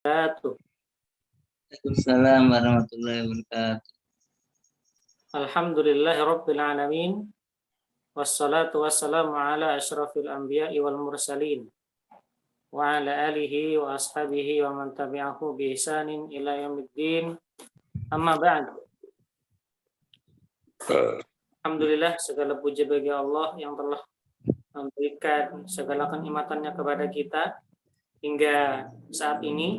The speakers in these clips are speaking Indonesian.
wabarakatuh. Waalaikumsalam warahmatullahi wabarakatuh. Alhamdulillahirabbil alamin. Wassalatu wassalamu ala asyrafil anbiya'i wal mursalin wa ala alihi wa ashabihi wa man tabi'ahu bi ihsanin ila yaumiddin. Amma ba'd. Alhamdulillah, segala puji bagi Allah yang telah memberikan segala kenikmatannya kepada kita hingga saat ini.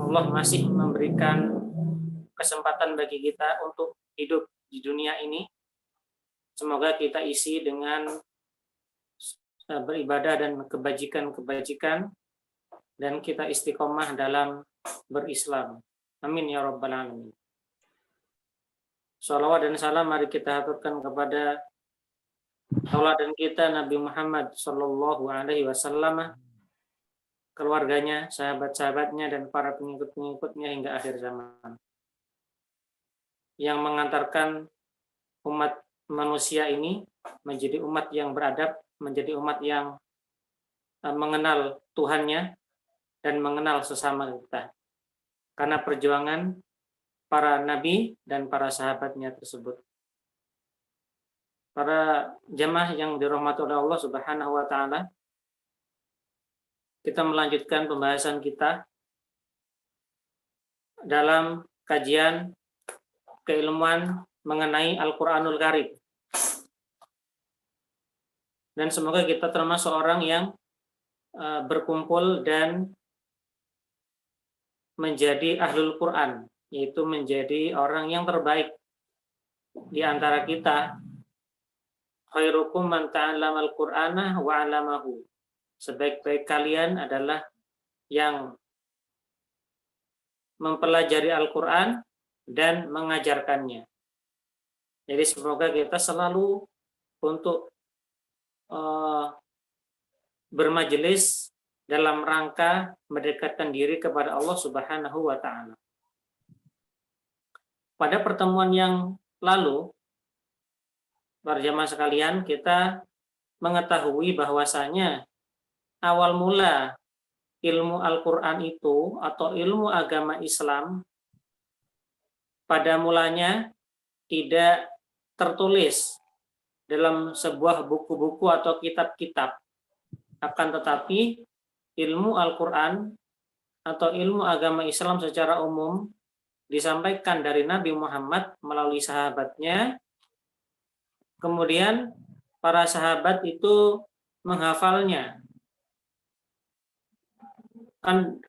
Allah masih memberikan kesempatan bagi kita untuk hidup di dunia ini. Semoga kita isi dengan beribadah dan kebajikan-kebajikan, dan kita istiqomah dalam berislam. Amin ya rabbal alamin. Shalawat dan salam mari kita aturkan kepada tauladan kita Nabi Muhammad sallallahu alaihi wasallam, keluarganya, sahabat-sahabatnya, dan para pengikut-pengikutnya hingga akhir zaman, yang mengantarkan umat manusia ini menjadi umat yang beradab, menjadi umat yang mengenal Tuhannya dan mengenal sesama kita, karena perjuangan para nabi dan para sahabatnya tersebut. Para jamaah yang dirahmati oleh Allah Subhanahu wa taala, kita melanjutkan pembahasan kita dalam kajian keilmuan mengenai Al-Qur'anul Karim. Dan semoga kita termasuk orang yang berkumpul dan menjadi ahlul Quran, yaitu menjadi orang yang terbaik di antara kita. Khairukum man ta'allamal Qur'ana wa 'allamahu. Sebaik-baik kalian adalah yang mempelajari Al-Quran dan mengajarkannya. Jadi semoga kita selalu untuk bermajelis dalam rangka mendekatkan diri kepada Allah Subhanahu wa taala. Pada pertemuan yang lalu, para jamaah sekalian, kita mengetahui bahwasanya awal mula ilmu Al-Quran itu atau ilmu agama Islam pada mulanya tidak tertulis dalam sebuah buku-buku atau kitab-kitab. Akan tetapi ilmu Al-Quran atau ilmu agama Islam secara umum disampaikan dari Nabi Muhammad melalui sahabatnya. Kemudian para sahabat itu menghafalnya.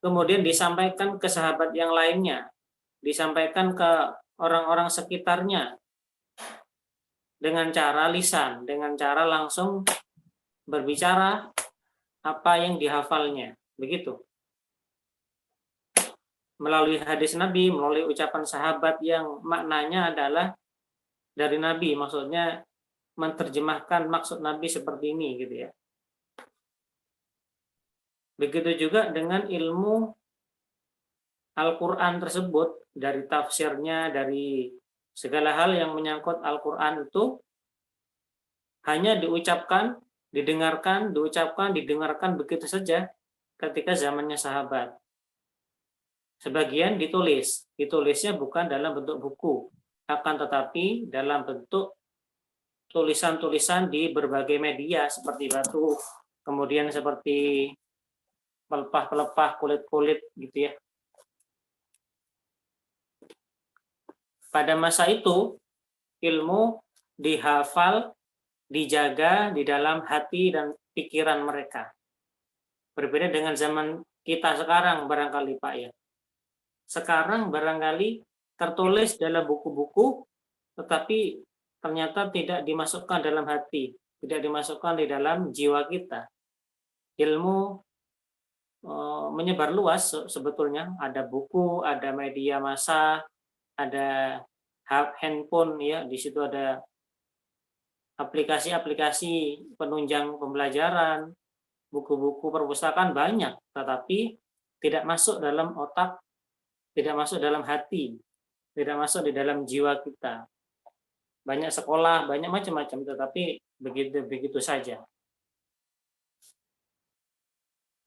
Kemudian disampaikan ke sahabat yang lainnya, disampaikan ke orang-orang sekitarnya dengan cara lisan, dengan cara langsung berbicara apa yang dihafalnya, begitu. Melalui hadis Nabi, melalui ucapan sahabat yang maknanya adalah dari Nabi, maksudnya menerjemahkan maksud Nabi seperti ini, gitu ya. Begitu juga dengan ilmu Al-Quran tersebut, dari tafsirnya, dari segala hal yang menyangkut Al-Quran itu hanya diucapkan, didengarkan begitu saja ketika zamannya sahabat. Sebagian ditulisnya bukan dalam bentuk buku, akan tetapi dalam bentuk tulisan-tulisan di berbagai media seperti batu, kemudian seperti pelepah-pelepah, kulit-kulit gitu ya. Pada masa itu ilmu dihafal, dijaga di dalam hati dan pikiran mereka. Berbeda dengan zaman kita sekarang barangkali Pak ya. Sekarang barangkali tertulis dalam buku-buku, tetapi ternyata tidak dimasukkan dalam hati, tidak dimasukkan di dalam jiwa kita. Ilmu menyebar luas sebetulnya. Ada buku, ada media massa, ada handphone ya, di situ ada aplikasi-aplikasi penunjang pembelajaran, buku-buku perpustakaan banyak, tetapi tidak masuk dalam otak, tidak masuk dalam hati, tidak masuk di dalam jiwa kita. Banyak sekolah, banyak macam-macam, tetapi begitu saja.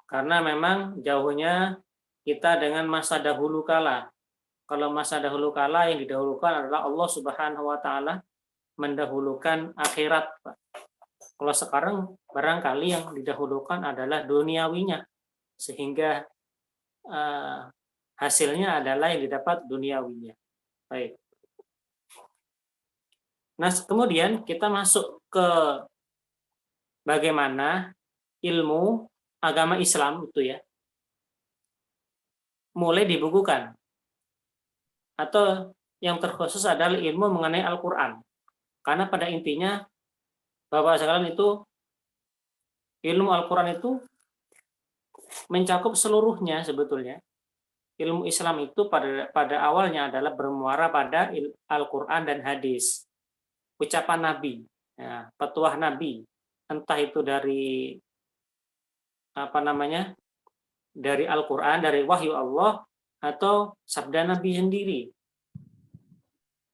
Karena memang jauhnya kita dengan masa dahulu kala. Kalau masa dahulu kala yang didahulukan adalah Allah Subhanahu wa taala mendahulukan akhirat, Pak. Kalau sekarang barangkali yang didahulukan adalah duniawinya, sehingga hasilnya adalah yang didapat duniawinya. Baik. Nah, kemudian kita masuk ke bagaimana ilmu agama Islam itu ya mulai dibukukan, atau yang terkhusus adalah ilmu mengenai Al-Quran. Karena pada intinya Bapak sekalian itu ilmu Al-Quran itu mencakup seluruhnya sebetulnya. Ilmu Islam itu pada awalnya adalah bermuara pada Al-Quran dan hadis, ucapan Nabi, ya, petuah Nabi, entah itu dari dari Al-Quran, dari wahyu Allah, atau sabda Nabi sendiri.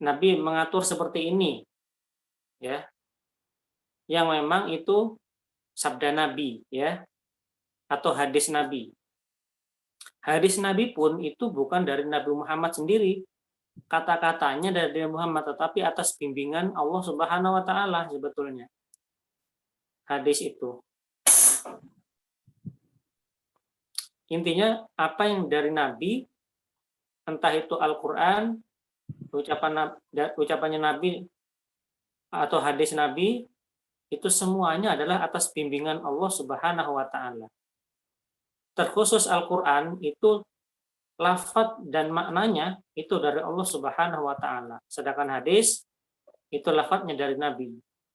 Nabi mengatur seperti ini, ya, yang memang itu sabda Nabi, ya, atau hadis Nabi. Hadis Nabi pun itu bukan dari Nabi Muhammad sendiri, kata-katanya dari Muhammad, tetapi atas bimbingan Allah Subhanahu wa taala sebetulnya. Hadis itu. Intinya apa yang dari Nabi, entah itu Al-Qur'an, ucapannya Nabi atau hadis Nabi, itu semuanya adalah atas bimbingan Allah Subhanahu wa taala. Terkhusus Al-Qur'an itu lafaz dan maknanya itu dari Allah Subhanahu wa taala. Sedangkan hadis itu lafaznya dari Nabi.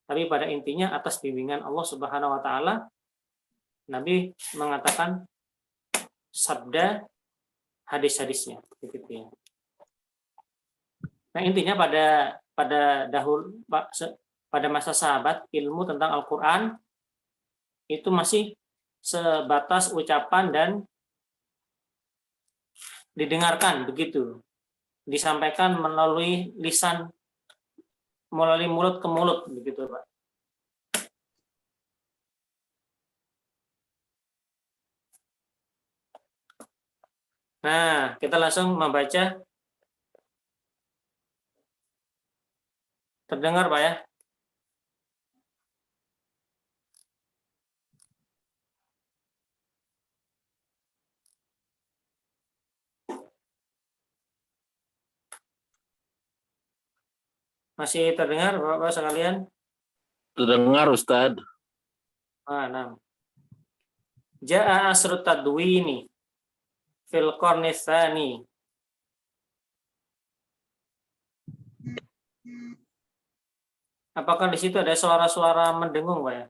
Tapi pada intinya atas bimbingan Allah Subhanahu wa taala, Nabi mengatakan sabda hadis-hadisnya begitu ya. Nah, intinya pada masa sahabat ilmu tentang Al-Qur'an itu masih sebatas ucapan dan didengarkan begitu, disampaikan melalui lisan, melalui mulut ke mulut begitu, Pak. Nah, kita langsung membaca. Terdengar, Pak ya? Masih terdengar, Bapak sekalian? Terdengar, Ustadz. Nah. Ja'a asrut tadwini fil qarni tsani. Apakah di situ ada suara-suara mendengung, Pak ya?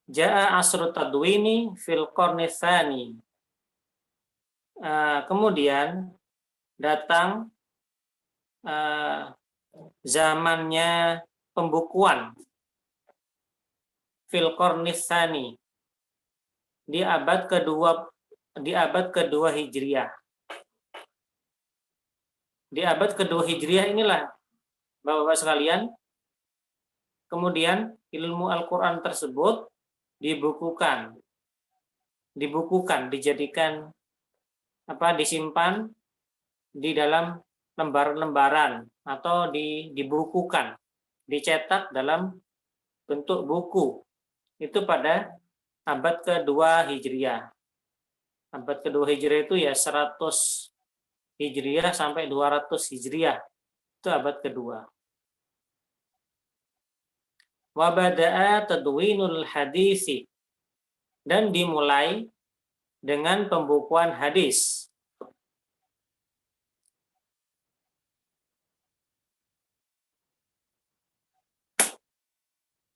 Ja'a asrut tadwini fil qarni tsani. Kemudian datang zamannya pembukuan fil qarni tsani di abad kedua Hijriah. Di abad kedua Hijriah inilah Bapak-bapak sekalian, kemudian ilmu Al-Qur'an tersebut dibukukan, dijadikan disimpan di dalam lembaran-lembaran atau dibukukan, dicetak dalam bentuk buku. Itu pada abad kedua Hijriah. Abad kedua Hijriah itu ya 100 Hijriah sampai 200 Hijriah. Itu abad kedua. Wa bada'a tadwinul hadisi, dan dimulai dengan pembukuan hadis.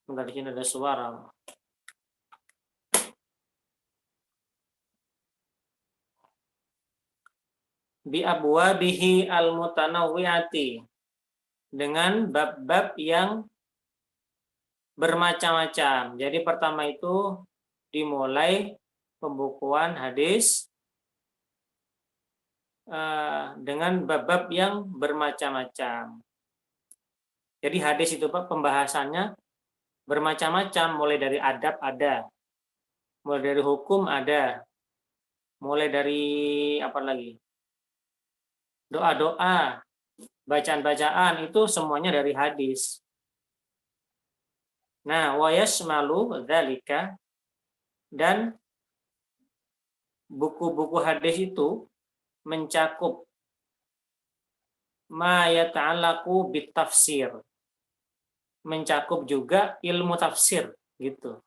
Bentar, di sini ada suara. Bi abwabihi al-mutanawwi'ati, dengan bab-bab yang bermacam-macam. Jadi pertama itu dimulai pembukuan hadis dengan bab-bab yang bermacam-macam. Jadi hadis itu Pak, pembahasannya bermacam-macam, mulai dari adab ada, mulai dari hukum ada, mulai dari apa lagi? Doa-doa, bacaan-bacaan itu semuanya dari hadis. Nah, wa yashmalu dzalika, dan buku-buku hadis itu mencakup ma yata'allaqu bitafsir, mencakup juga ilmu tafsir gitu.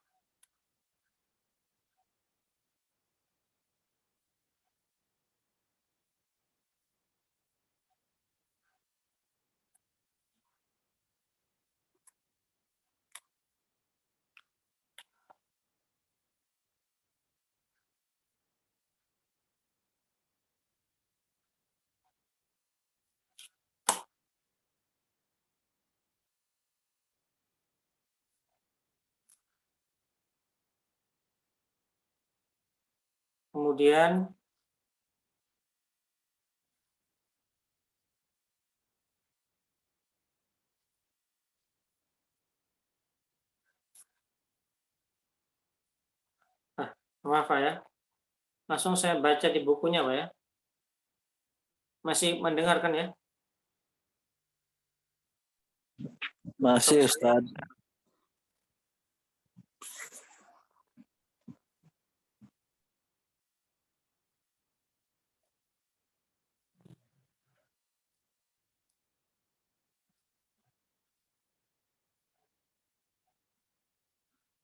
Kemudian maaf Pak ya. Langsung saya baca di bukunya Pak ya. Masih mendengarkan ya? Masih Ustaz.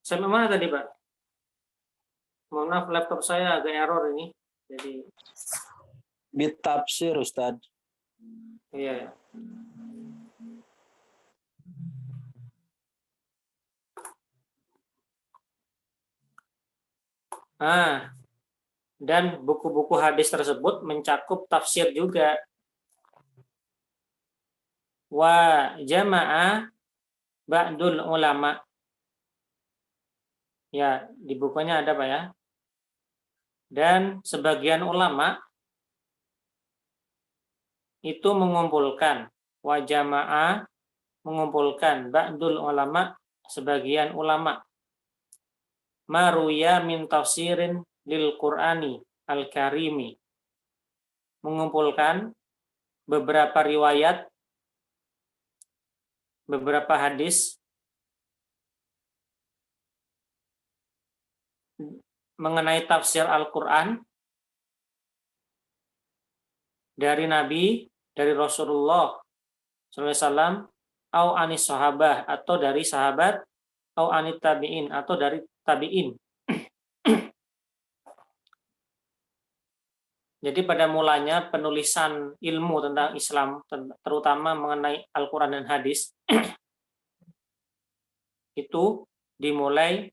Sampai mana tadi Pak? Mohon maaf, laptop saya agak error ini. Jadi Bitafsir Ustaz. iya ya. Dan buku-buku hadis tersebut mencakup tafsir juga. Wa jama'a ba'dul ulama. Ya, di bukunya ada Pak ya. Dan sebagian ulama itu mengumpulkan, wa jama'a mengumpulkan, ba'dul ulama sebagian ulama, maruya min tafsirin lil Qur'ani al-Karimi, mengumpulkan beberapa riwayat, beberapa hadis mengenai tafsir Al-Quran dari Nabi, dari Rasulullah SAW, au anis sahabah, atau dari sahabat, au anit tabi'in, atau dari tabi'in. Jadi pada mulanya penulisan ilmu tentang Islam, terutama mengenai Al-Quran dan hadis, itu dimulai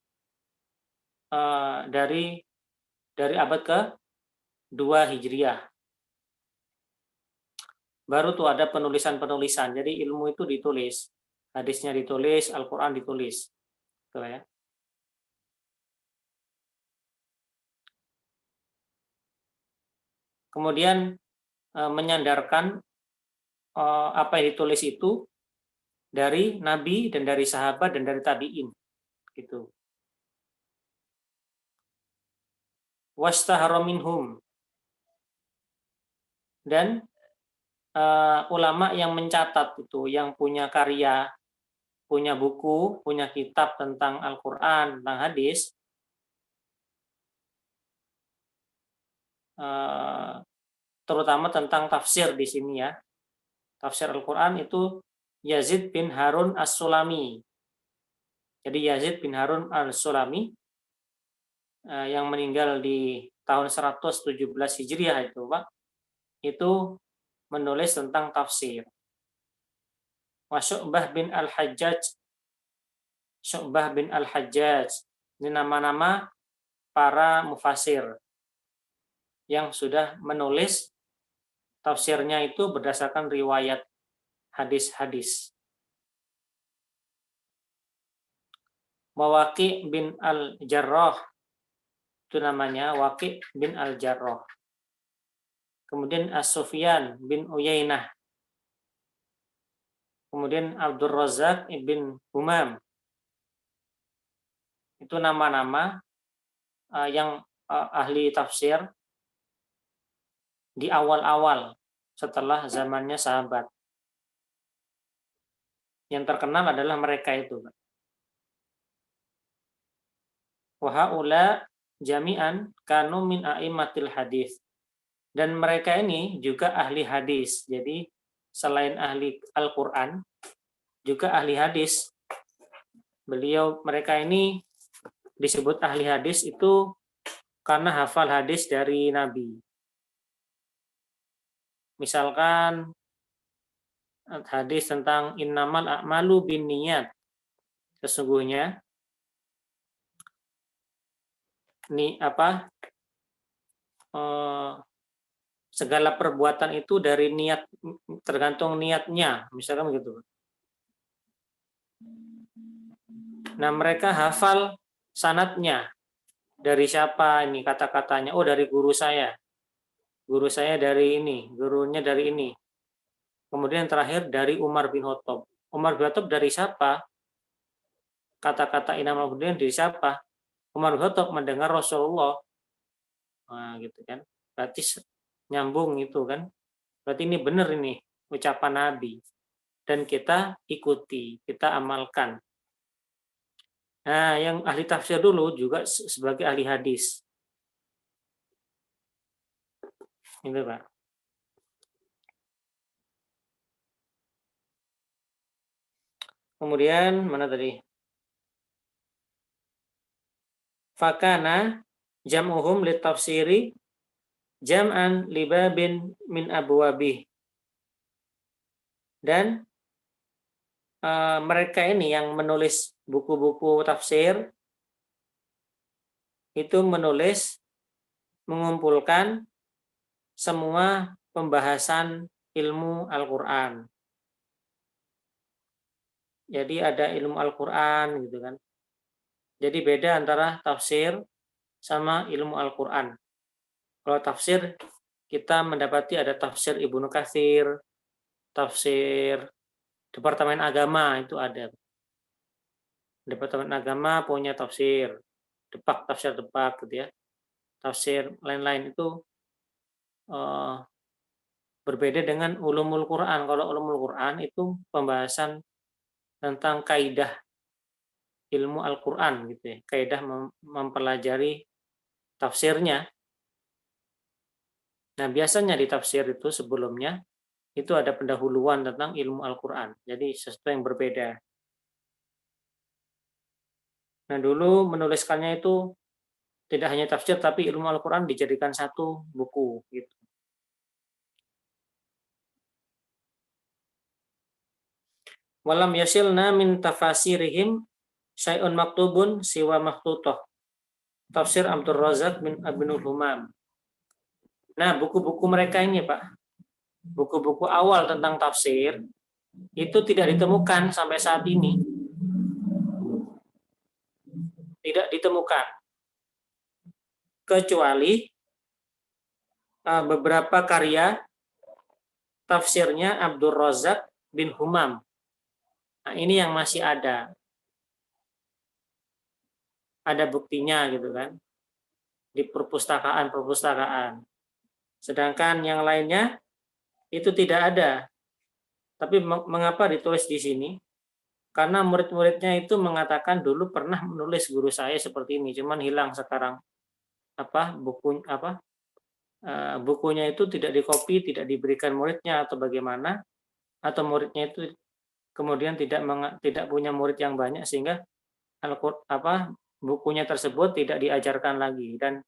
dari abad ke-2 Hijriah. Baru tuh ada penulisan-penulisan. Jadi ilmu itu ditulis, hadisnya ditulis, Al-Quran ditulis. Tuh ya. Kemudian menyandarkan apa yang ditulis itu dari Nabi dan dari sahabat dan dari tabi'in. Gitu. Wastahara minhum, dan ulama yang mencatat itu, yang punya karya, punya buku, punya kitab tentang Al-Quran, tentang hadis, terutama tentang tafsir di sini ya. Tafsir Al-Quran itu Yazid bin Harun As-Sulami. Jadi Yazid bin Harun As-Sulami yang meninggal di tahun 117 Hijriah itu Pak, itu menulis tentang tafsir. Wa Syu'bah bin Al-Hajjaj, Syu'bah bin Al-Hajjaj, ini nama-nama para mufasir yang sudah menulis tafsirnya itu berdasarkan riwayat hadis-hadis. Mawaqi' bin Al-Jarrah, itu namanya Waqi' bin Al-Jarrah. Kemudian As-Sufyan bin Uyainah. Kemudian Abdul Razak ibn Humam. Itu nama-nama yang ahli tafsir di awal-awal setelah zamannya sahabat. Yang terkenal adalah mereka itu. Wa haula jami'an kanu min a'immatil hadis. Dan mereka ini juga ahli hadis. Jadi selain ahli Al-Qur'an juga ahli hadis. Mereka ini disebut ahli hadis itu karena hafal hadis dari Nabi. Misalkan hadis tentang innamal a'malu binniyat. Sesungguhnya segala perbuatan itu dari niat, tergantung niatnya, misalkan begitu. Nah, mereka hafal sanadnya. Dari siapa ini kata-katanya? Oh, dari guru saya. Guru saya dari ini, gurunya dari ini. Kemudian terakhir dari Umar bin Khattab. Umar bin Khattab dari siapa? Kata-kata innamal a'malu binniyat dari siapa? Umar bin Khattab mendengar Rasulullah. Nah, gitu kan. Berarti nyambung itu kan. Berarti ini benar ini ucapan Nabi. Dan kita ikuti, kita amalkan. Nah, yang ahli tafsir dulu juga sebagai ahli hadis. Itu, Pak. Kemudian mana tadi? Fakana jam'uhum litafsiri jam'an libabin min abwabih. Dan mereka ini yang menulis buku-buku tafsir itu mengumpulkan semua pembahasan ilmu Al-Qur'an. Jadi ada ilmu Al-Qur'an gitu kan. Jadi beda antara tafsir sama ilmu Al-Qur'an. Kalau tafsir kita mendapati ada tafsir Ibnu Katsir, tafsir Departemen Agama itu ada. Departemen Agama punya tafsir Depak gitu ya. Tafsir lain-lain itu berbeda dengan ulumul Quran. Kalau ulumul Quran itu pembahasan tentang kaidah ilmu Al-Quran gitu ya. Kaidah mempelajari tafsirnya. Nah, biasanya di tafsir itu sebelumnya itu ada pendahuluan tentang ilmu Al-Quran. Jadi sesuatu yang berbeda. Nah, dulu menuliskannya itu tidak hanya tafsir, tapi ilmu Al-Quran dijadikan satu buku. Gitu. Walam yasilna min tafasirihim syai'un maktubun siwa maktutoh. Tafsir Abdul Razak bin Abdul Humam. Nah, buku-buku mereka ini, Pak. Buku-buku awal tentang tafsir itu tidak ditemukan sampai saat ini. Tidak ditemukan. Kecuali beberapa karya tafsirnya Abdul Razak bin Humam. Nah, ini yang masih ada. Ada buktinya gitu kan. Di perpustakaan. Sedangkan yang lainnya itu tidak ada. Tapi mengapa ditulis di sini? Karena murid-muridnya itu mengatakan dulu pernah menulis guru saya seperti ini, cuman hilang sekarang. Bukunya itu tidak dikopi, tidak diberikan muridnya atau bagaimana? Atau muridnya itu kemudian tidak punya murid yang banyak sehingga bukunya tersebut tidak diajarkan lagi dan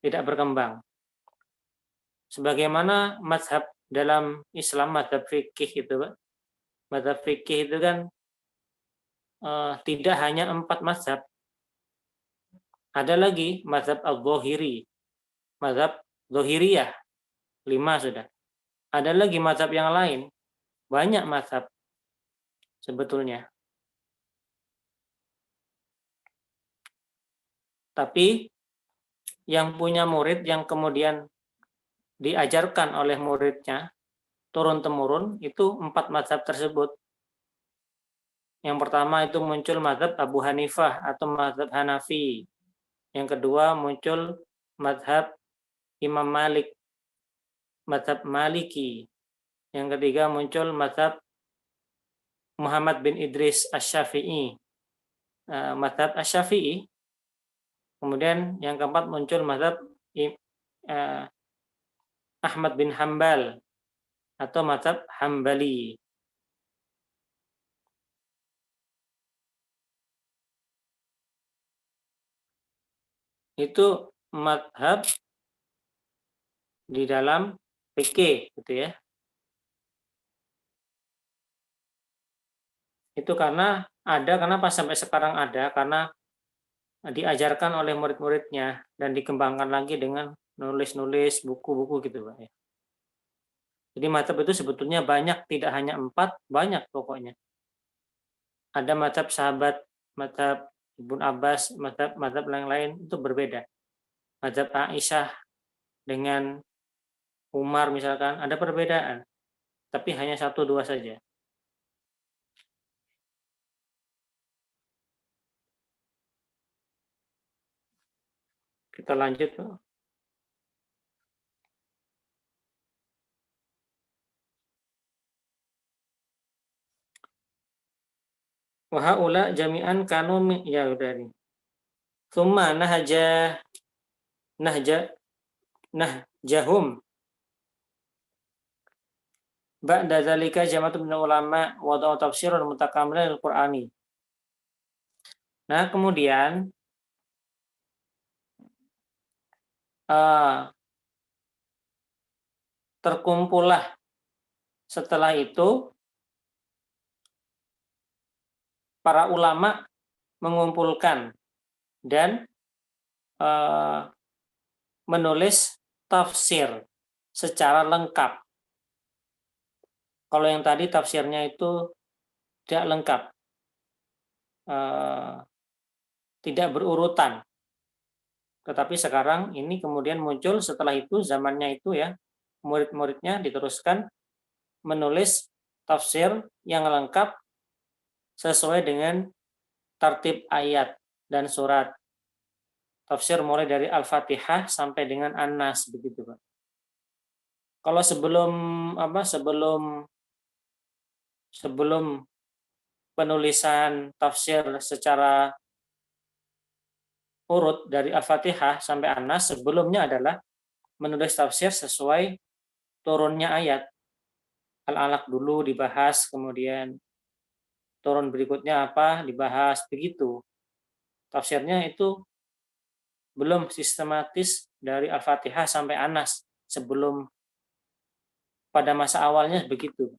tidak berkembang. Sebagaimana mazhab dalam Islam, mazhab fikih itu, mazhab fikih itu kan tidak hanya 4 mazhab. Ada lagi mazhab al-Zahiri, mazhab Zahiriyah, 5 sudah. Ada lagi mazhab yang lain, banyak mazhab sebetulnya. Tapi yang punya murid yang kemudian diajarkan oleh muridnya turun-temurun itu 4 mazhab tersebut. Yang pertama itu muncul mazhab Abu Hanifah atau mazhab Hanafi. Yang kedua muncul mazhab Imam Malik, mazhab Maliki. Yang ketiga muncul mazhab Muhammad bin Idris Asy-Syafi'i, mazhab Asy-Syafi'i. Kemudian yang keempat muncul mazhab Ahmad bin Hambal atau mazhab Hambali. Itu mazhab di dalam fikih gitu ya. Itu karena kenapa sampai sekarang ada? Karena diajarkan oleh murid-muridnya dan dikembangkan lagi dengan nulis-nulis buku-buku gitu Pak ya. Jadi mazhab itu sebetulnya banyak, tidak hanya 4, banyak pokoknya. Ada mazhab sahabat, mazhab Ibnu Abbas, mazhab lain-lain itu berbeda. Mazhab Aisyah dengan Umar misalkan ada perbedaan, tapi hanya 1-2 saja. Kita lanjut Pak. Wa haula jami'an kanu ya udah nih. Tsumma nahjahum ba'da dzalika jama'atun min ulama wada'u tafsirul mutakammilan al-Qur'ani. Nah, kemudian terkumpullah setelah itu para ulama mengumpulkan dan menulis tafsir secara lengkap. Kalau yang tadi tafsirnya itu tidak lengkap, tidak berurutan. Tetapi sekarang ini kemudian muncul setelah itu, zamannya itu ya, murid-muridnya diteruskan menulis tafsir yang lengkap sesuai dengan tertib ayat dan surat. Tafsir mulai dari Al-Fatihah sampai dengan An-Nas begitu, Pak. Kalau sebelum penulisan tafsir secara urut dari Al-Fatihah sampai An-Nas, sebelumnya adalah menulis tafsir sesuai turunnya ayat. Al-Alaq dulu dibahas, kemudian turun berikutnya apa dibahas, begitu. Tafsirnya itu belum sistematis dari Al-Fatihah sampai An-Nas, sebelum pada masa awalnya begitu.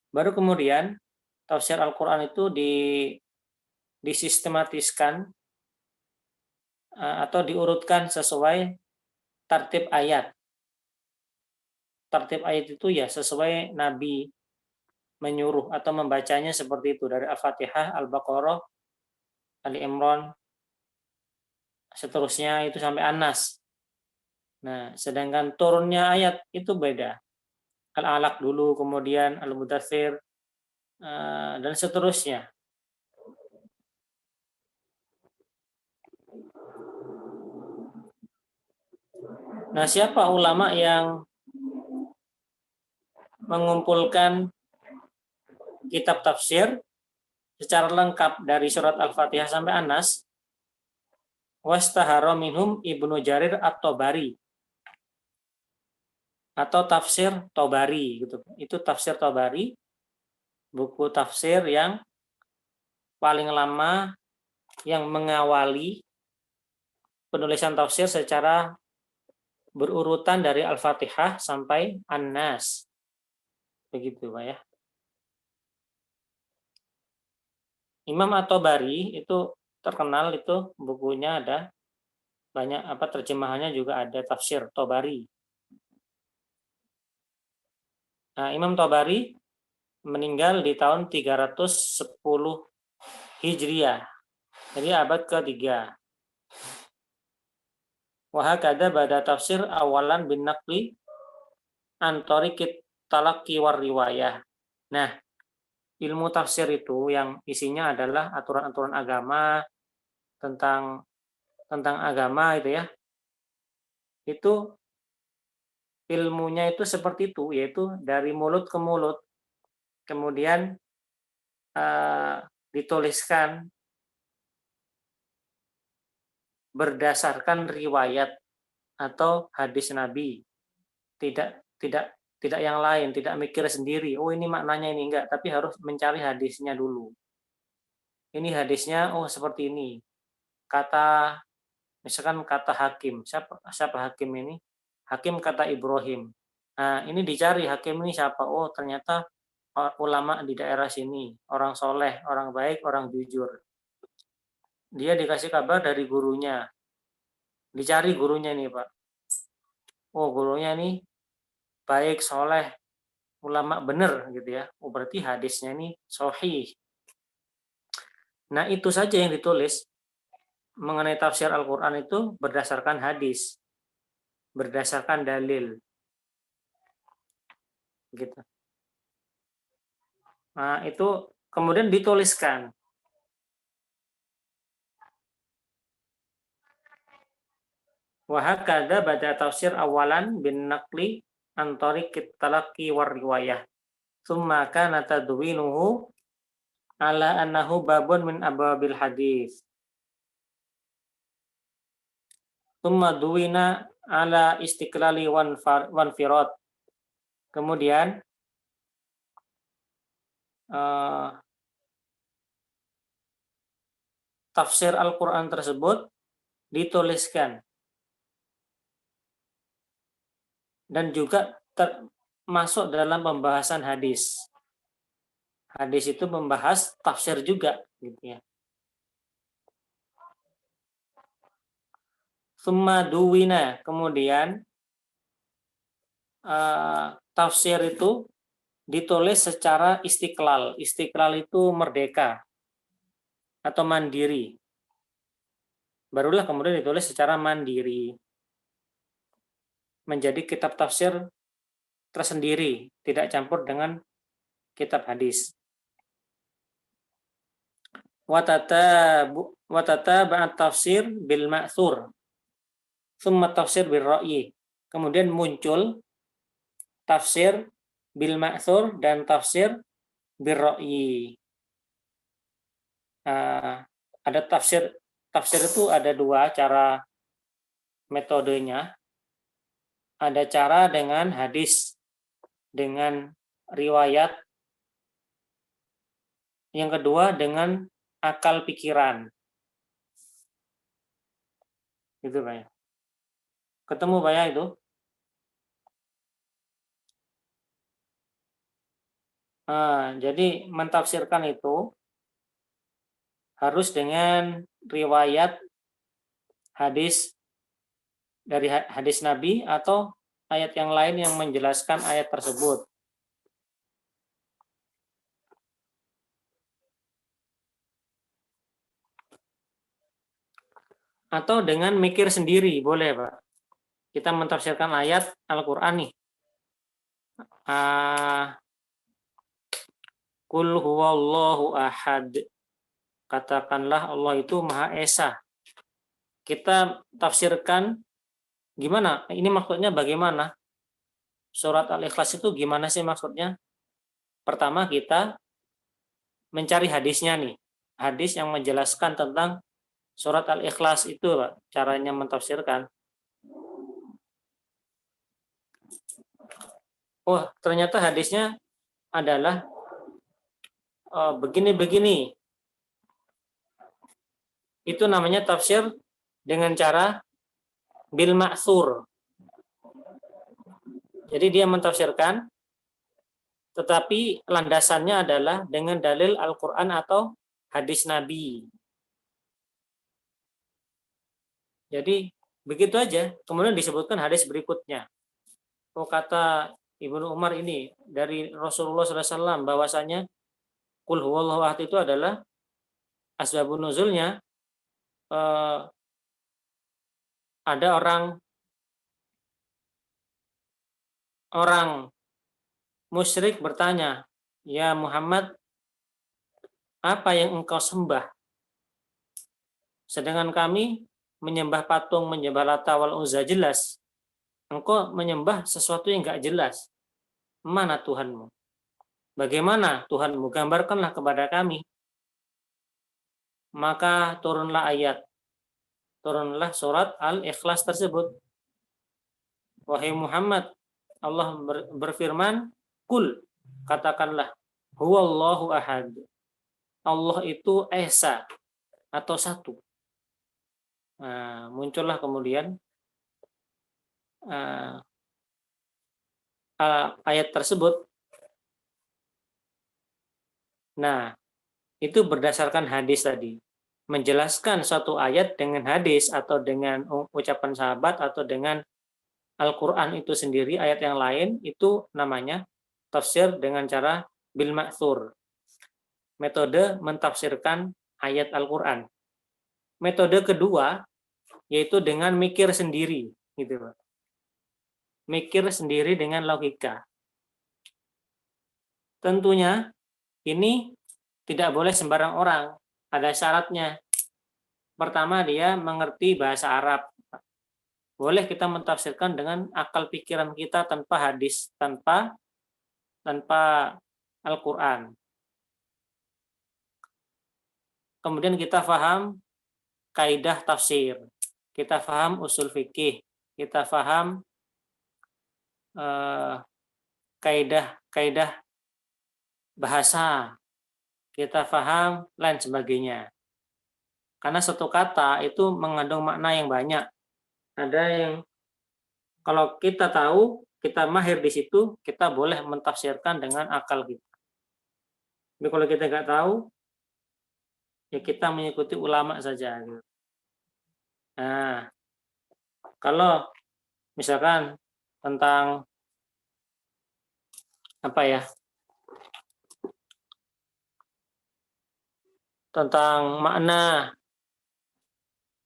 Baru kemudian tafsir Al-Quran itu disistematiskan atau diurutkan sesuai tertib ayat. Tertib ayat itu ya sesuai Nabi menyuruh atau membacanya seperti itu, dari Al-Fatihah, Al-Baqarah, Ali Imran, seterusnya itu sampai An-Nas. Nah, sedangkan turunnya ayat itu beda. Al-Alaq dulu, kemudian Al-Mudaththir, dan seterusnya. Nah, siapa ulama yang mengumpulkan kitab tafsir secara lengkap dari surat Al-Fatihah sampai An-Nas? Wastahara minhum Ibnu Jarir At-Tabari atau tafsir Tabari gitu. Itu tafsir Tabari, buku tafsir yang paling lama yang mengawali penulisan tafsir secara berurutan dari Al-Fatihah sampai An-Nas. Begitu, Pak ya. Imam At-Tabari itu terkenal, itu bukunya ada banyak, terjemahannya juga ada, tafsir Tabari. Nah, Imam Tabari meninggal di tahun 310 Hijriah. Jadi abad ke-3. Wa hakadha bada tafsir awalan bin naqli an tariqit talaqqi war riwayah. Nah, ilmu tafsir itu yang isinya adalah aturan-aturan agama tentang agama itu ya. Itu ilmunya itu seperti itu, yaitu dari mulut ke mulut. Kemudian dituliskan berdasarkan riwayat atau hadis Nabi. Tidak yang lain, tidak mikir sendiri. Oh, ini maknanya ini enggak, tapi harus mencari hadisnya dulu. Ini hadisnya, oh seperti ini. Misalkan kata Hakim. Siapa Hakim ini? Hakim kata Ibrahim. Nah, ini dicari Hakim ini siapa? Oh, ternyata ulama di daerah sini, orang soleh, orang baik, orang jujur. Dia dikasih kabar dari gurunya. Dicari gurunya nih, Pak. Oh, gurunya nih baik, soleh, ulama bener gitu ya. Oh, berarti hadisnya ini sahih. Nah, itu saja yang ditulis mengenai tafsir Al-Quran itu berdasarkan hadis, berdasarkan dalil. Gitu. Nah, itu kemudian dituliskan. Wa hakadha bada tafsir awalan bin naqli an tariqit talaqqi war riwayah. Tsumma kana tadwinuhu ala annahu babun min abwabil hadis. Tsumma duwina ala istiqlali wan firad. Kemudian tafsir Al-Quran tersebut dituliskan dan juga masuk dalam pembahasan hadis. Hadis itu membahas tafsir juga, gitu ya. Summa duwina, kemudian tafsir itu ditulis secara istiqlal. Istiqlal itu merdeka atau mandiri. Barulah kemudian ditulis secara mandiri. Menjadi kitab tafsir tersendiri, tidak campur dengan kitab hadis. Watata ba'at tafsir bil ma'thur. Summa tafsir bil ra'yi. Kemudian muncul tafsir bil ma'thur dan tafsir bil ra'yi. Ada tafsir itu ada dua cara metodenya. Ada cara dengan hadis, dengan riwayat. Yang kedua dengan akal pikiran. Gitu Pak ya. Ketemu Pak ya itu? Jadi mentafsirkan itu harus dengan riwayat hadis dari hadis Nabi atau ayat yang lain yang menjelaskan ayat tersebut. Atau dengan mikir sendiri, boleh Pak. Kita mentafsirkan ayat Al-Quran nih. Qul huwallahu ahad. Katakanlah Allah itu Maha Esa. Kita tafsirkan gimana? Ini maksudnya bagaimana? Surat Al-Ikhlas itu gimana sih maksudnya? Pertama kita mencari hadisnya nih. Hadis yang menjelaskan tentang surat Al-Ikhlas itu Pak, caranya mentafsirkan. Oh, ternyata hadisnya adalah begini-begini. Itu namanya tafsir dengan cara bil ma'thur. Jadi dia mentafsirkan, tetapi landasannya adalah dengan dalil Al-Quran atau hadis Nabi. Jadi begitu aja. Kemudian disebutkan hadis berikutnya. Oh, kata Ibnu Umar ini dari Rasulullah SAW bahwasanya Qul huwallahu ahad itu adalah asbabun nuzulnya ada orang musyrik bertanya, "Ya Muhammad, apa yang engkau sembah? Sedangkan kami menyembah patung, menyembah Lata wal Uzza jelas. Engkau menyembah sesuatu yang enggak jelas. Mana Tuhanmu? Bagaimana Tuhanmu? Gambarkanlah kepada kami." Maka turunlah surat Al-Ikhlas tersebut. Wahai Muhammad, Allah berfirman, "Kul," katakanlah, "Huwallahu ahad." Allah itu esa atau satu. Nah, muncullah kemudian ayat tersebut. Nah, itu berdasarkan hadis tadi. Menjelaskan suatu ayat dengan hadis atau dengan ucapan sahabat atau dengan Al-Quran itu sendiri, ayat yang lain, itu namanya tafsir dengan cara bil ma'thur. Metode mentafsirkan ayat Al-Quran. Metode kedua, yaitu dengan mikir sendiri. Gitu. Mikir sendiri dengan logika. Tentunya, ini tidak boleh sembarang orang. Ada syaratnya. Pertama, dia mengerti bahasa Arab. Boleh kita mentafsirkan dengan akal pikiran kita tanpa hadis, tanpa Al-Quran. Kemudian kita faham kaidah tafsir, kita faham usul fikih, kita faham kaidah bahasa, kita faham lain sebagainya. Karena satu kata itu mengandung makna yang banyak. Ada yang kalau kita tahu, kita mahir di situ, kita boleh mentafsirkan dengan akal kita. Tapi kalau kita nggak tahu, ya kita mengikuti ulama saja. Nah, kalau misalkan tentang apa ya? Tentang makna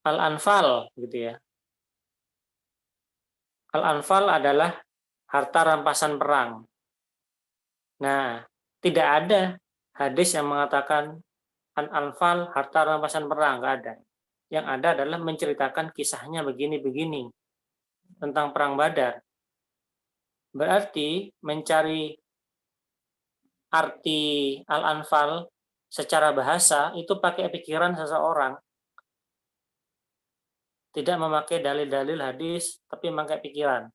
Al-Anfal gitu ya. Al-Anfal adalah harta rampasan perang. Nah, tidak ada hadis yang mengatakan Al-Anfal harta rampasan perang, nggak ada. Yang ada adalah menceritakan kisahnya begini-begini tentang perang Badar. Berarti mencari arti Al-Anfal secara bahasa itu pakai pikiran seseorang. Tidak memakai dalil-dalil hadis, tapi memakai pikiran.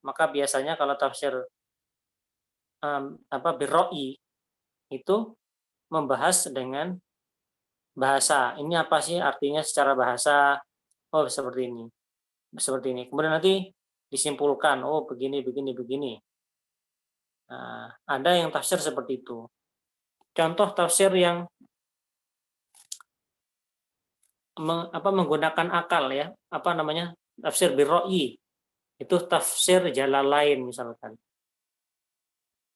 Maka biasanya kalau tafsir birroi itu membahas dengan bahasa. Ini apa sih artinya secara bahasa? Oh, seperti ini. Seperti ini. Kemudian nanti disimpulkan, oh begini, begini, begini. Nah, ada yang tafsir seperti itu. Contoh tafsir yang menggunakan akal ya, tafsir birroi, itu tafsir Jalalain misalkan.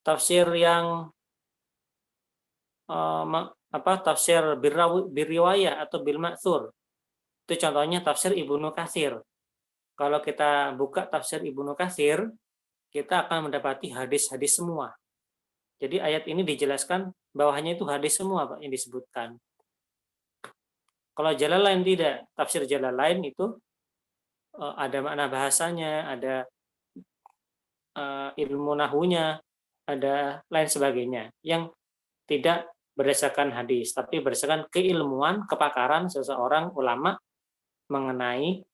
Tafsir yang tafsir birriwayah atau bil ma'thur, itu contohnya tafsir Ibnu Katsir. Kalau kita buka tafsir Ibnu Katsir, kita akan mendapati hadis-hadis semua. Jadi ayat ini dijelaskan bawahnya itu hadis semua Pak yang disebutkan. Kalau Jalalain tidak, tafsir Jalalain itu ada makna bahasanya, ada ilmu nahunya, ada lain sebagainya yang tidak berdasarkan hadis, tapi berdasarkan keilmuan, kepakaran seseorang ulama mengenai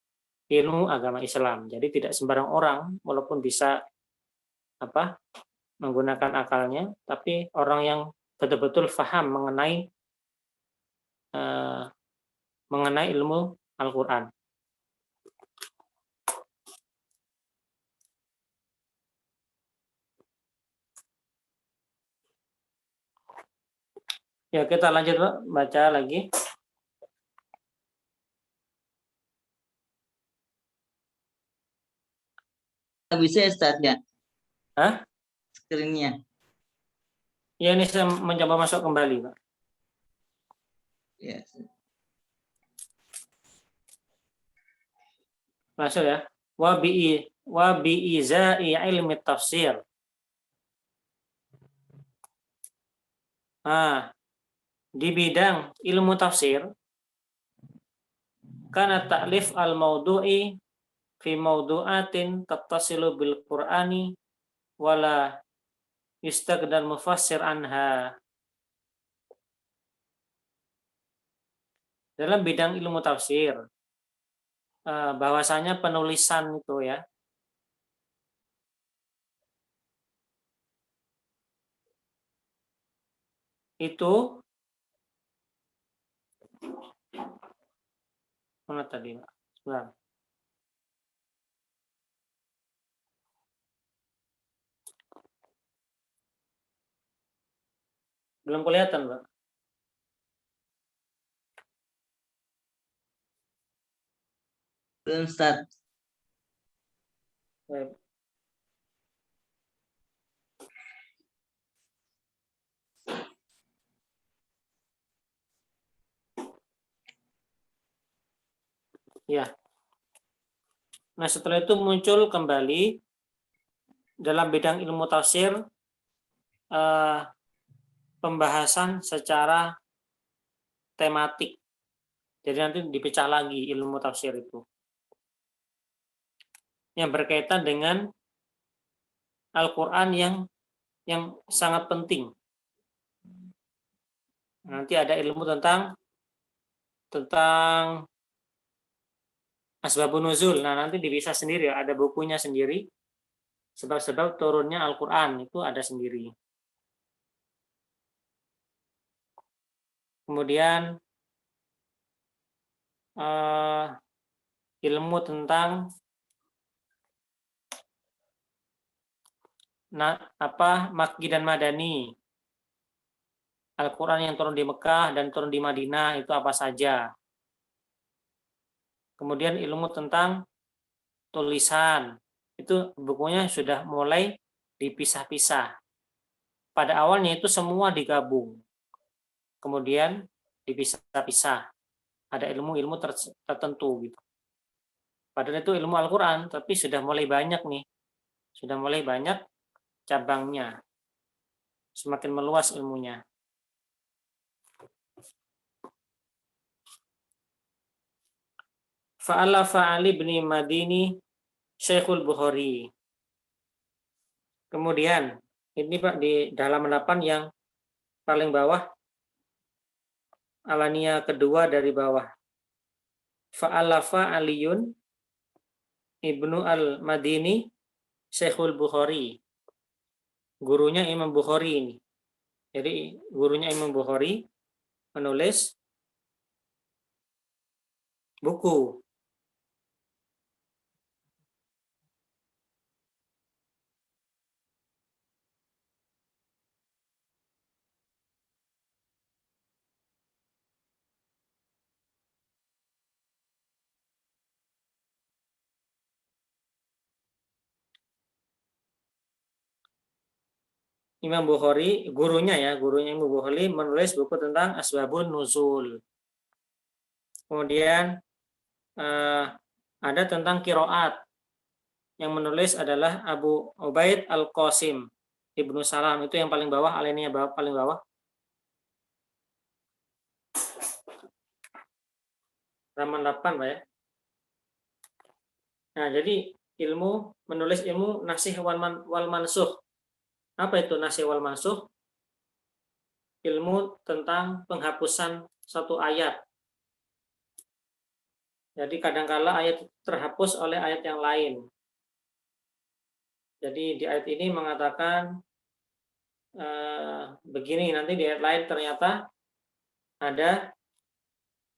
ilmu agama Islam. Jadi tidak sembarang orang, walaupun bisa menggunakan akalnya, tapi orang yang betul-betul paham mengenai ilmu Al-Quran. Ya, kita lanjut Pak, baca lagi. Bisa ya Ustaz ya? Hah? Screen-nya. Ya, ini saya mencoba masuk kembali Pak. Ya. Langsung ya. Wa bi'izai ilmi tafsir. Nah, di bidang ilmu tafsir, karena ta'lif al-maudu'i fi maudu'atin tattasilu bil Qur'ani wala yustaqdal mufassir anha. Dalam bidang ilmu tafsir, bahwasanya penulisan itu ya, itu mana tadi? Sebentar. Belum kelihatan, Pak. Belum start. Baik. Ya. Nah, setelah itu muncul kembali dalam bidang ilmu tafsir pembahasan secara tematik. Jadi nanti dipecah lagi ilmu tafsir itu. Yang berkaitan dengan Al-Qur'an yang sangat penting. Nanti ada ilmu tentang asbabun nuzul. Nah, nanti dipisah sendiri, ada bukunya sendiri. Sebab-sebab turunnya Al-Qur'an itu ada sendiri. Kemudian ilmu tentang Makki dan Madani. Al-Quran yang turun di Mekah dan turun di Madinah itu apa saja. Kemudian ilmu tentang tulisan. Itu bukunya sudah mulai dipisah-pisah. Pada awalnya itu semua digabung. Kemudian dipisah-pisah. Ada ilmu-ilmu tertentu gitu. Padahal itu ilmu Al-Quran, tapi sudah mulai banyak nih. Sudah mulai banyak cabangnya. Semakin meluas ilmunya. Fa'alafa Ali bin Madini Syekhul Bukhari. Kemudian, ini Pak di halaman 8 yang paling bawah, alania kedua dari bawah. Fa'alafa Aliyun Ibnu al-Madini Syekhul Bukhari. Gurunya Imam Bukhari ini. Jadi gurunya Imam Bukhari menulis buku. Imam Bukhari, gurunya Imam Bukhari menulis buku tentang asbabun nuzul. Kemudian ada tentang kiroat. Yang menulis adalah Abu Ubaid Al-Qasim Ibnu Salam. Itu yang paling bawah, alinea paling bawah. Halaman 8, Pak ya. Nah, jadi menulis ilmu nasih wal mansuh. Apa itu nasih wal mansuh? Ilmu tentang penghapusan satu ayat. Jadi kadangkala ayat terhapus oleh ayat yang lain. Jadi di ayat ini mengatakan begini, nanti di ayat lain ternyata ada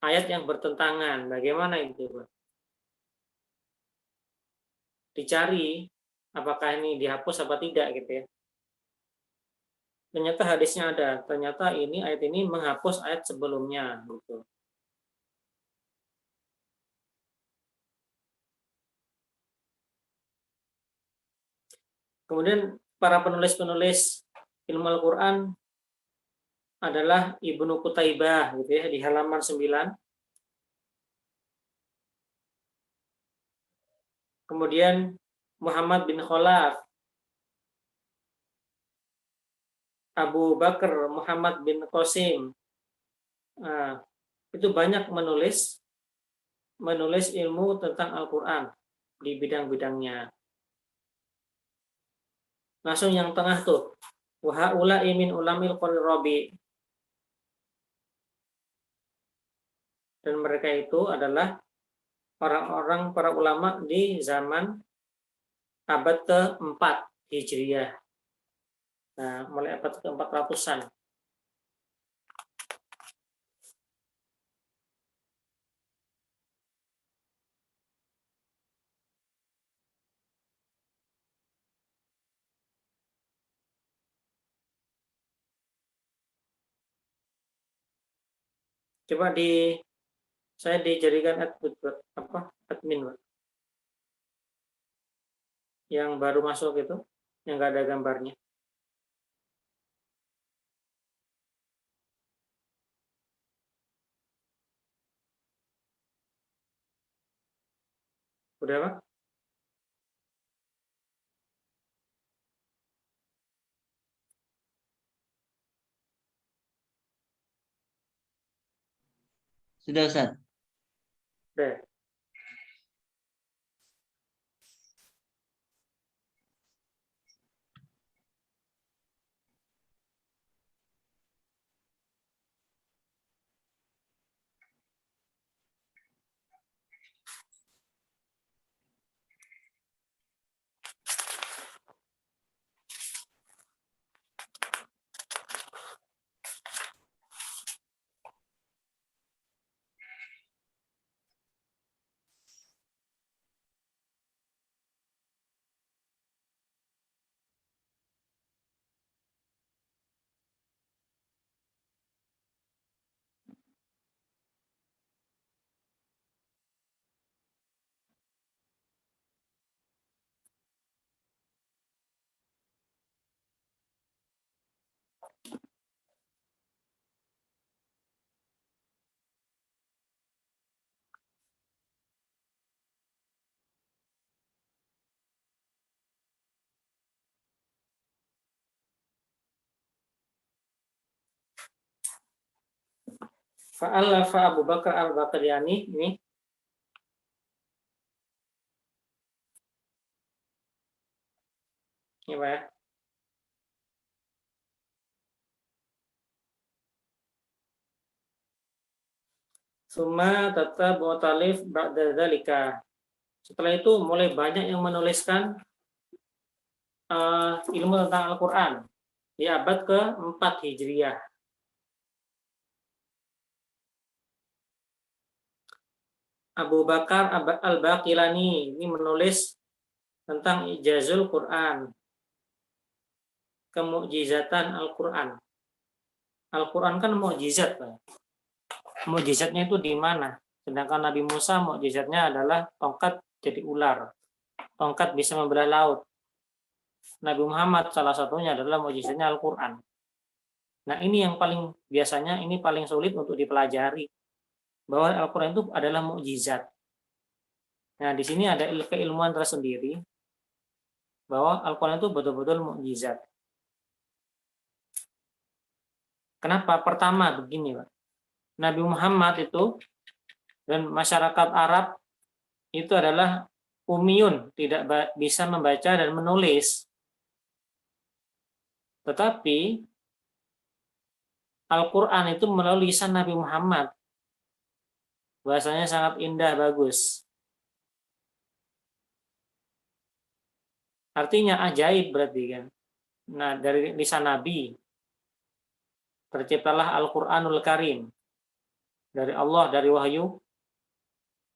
ayat yang bertentangan. Bagaimana itu, Pak? Dicari apakah ini dihapus apa tidak gitu ya. Ternyata hadisnya ada. Ternyata ayat ini menghapus ayat sebelumnya gitu. Kemudian para penulis-penulis ilmu Al-Qur'an adalah Ibnu Qutaibah gitu ya, di halaman 9. Kemudian Muhammad bin Khalaf, Abu Bakar Muhammad bin Qasim. Nah, itu banyak menulis ilmu tentang Al-Quran di bidang-bidangnya. Langsung yang tengah tuh, wa haula'i min ulamil qarni rabi. Dan mereka itu adalah orang-orang para ulama di zaman abad ke-4 Hijriah. Nah, mulai abad ke-400-an. Coba saya dijadikan admin, Pak. Yang baru masuk itu, yang nggak ada gambarnya. Udah, Pak? Sudah Ustaz. Udah. Fa'alafa Abu Bakar al-Baqillani ini Pak ya. Summa tattab wa talif ba'da dzalika. Setelah itu mulai banyak yang menuliskan ilmu tentang Al-Qur'an di abad ke-4 Hijriah. Abu Bakar al-Baqillani ini menulis tentang ijazul Quran, kemukjizatan Al-Quran. Al-Quran kan mukjizat, Pak. Mukjizatnya itu di mana? Sedangkan Nabi Musa mukjizatnya adalah tongkat jadi ular. Tongkat bisa membelah laut. Nabi Muhammad salah satunya adalah mukjizatnya Al-Quran. Nah, ini yang biasanya paling sulit untuk dipelajari. Bahwa Al-Quran itu adalah mukjizat. Nah, di sini ada keilmuan tersendiri bahwa Al-Quran itu betul-betul mukjizat. Kenapa? Pertama begini, Pak. Nabi Muhammad itu dan masyarakat Arab itu adalah ummiyun, tidak bisa membaca dan menulis. Tetapi Al-Quran itu melalui lisan Nabi Muhammad. Bahasanya sangat indah, bagus. Artinya ajaib berarti kan. Nah, dari lisan Nabi terciptalah Al-Quranul Karim. Dari Allah, dari wahyu.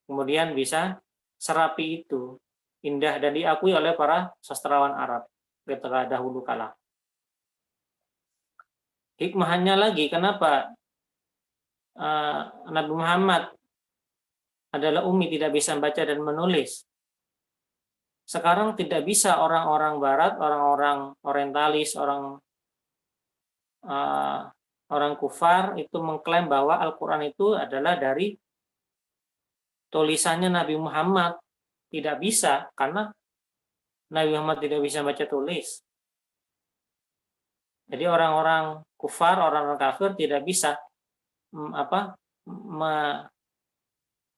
Kemudian bisa serapi itu. Indah dan diakui oleh para sastrawan Arab ketika dahulu kala. Hikmahnya lagi, kenapa Nabi Muhammad adalah ummi, tidak bisa membaca dan menulis. Sekarang tidak bisa orang-orang Barat, orang-orang orientalis, orang kufar itu mengklaim bahwa Al-Quran itu adalah dari tulisannya Nabi Muhammad. tidak bisa karena Nabi Muhammad tidak bisa baca tulis. Jadi orang-orang kufar, orang-orang kafir tidak bisa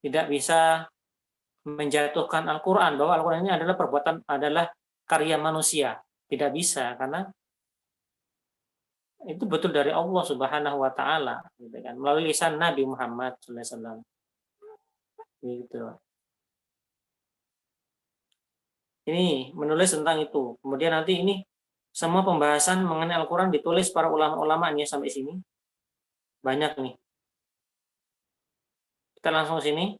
tidak bisa menjatuhkan Al-Quran bahwa Al-Quran ini adalah karya manusia. Tidak bisa karena itu betul dari Allah Subhanahu wa taala gitu kan, melalui lisan Nabi Muhammad sallallahu alaihi wasallam. Gitu. Ini menulis tentang itu. Kemudian nanti ini semua pembahasan mengenai Al-Quran ditulis para ulama-ulama nih sampai sini. Banyak nih. Kita langsung sini.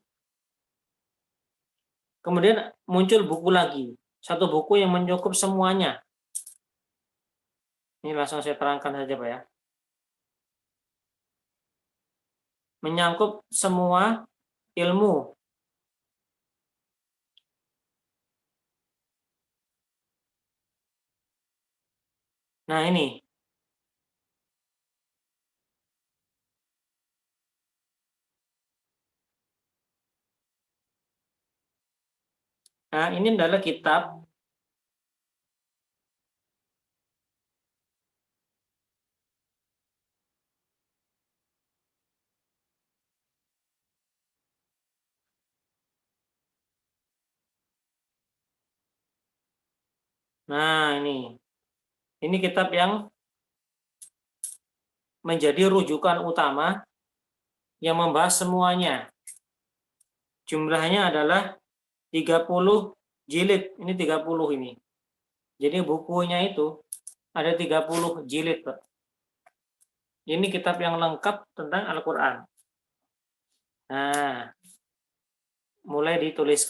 Kemudian muncul buku lagi. Satu buku yang mencakup semuanya. Ini langsung saya terangkan saja Pak ya. Menyangkut semua ilmu. Nah ini. Nah ini adalah kitab. Nah ini kitab yang menjadi rujukan utama yang membahas semuanya. Jumlahnya adalah 30 jilid. Ini 30 ini. Jadi bukunya itu ada 30 jilid, Pak. Ini kitab yang lengkap tentang Al-Quran. Nah, mulai ditulis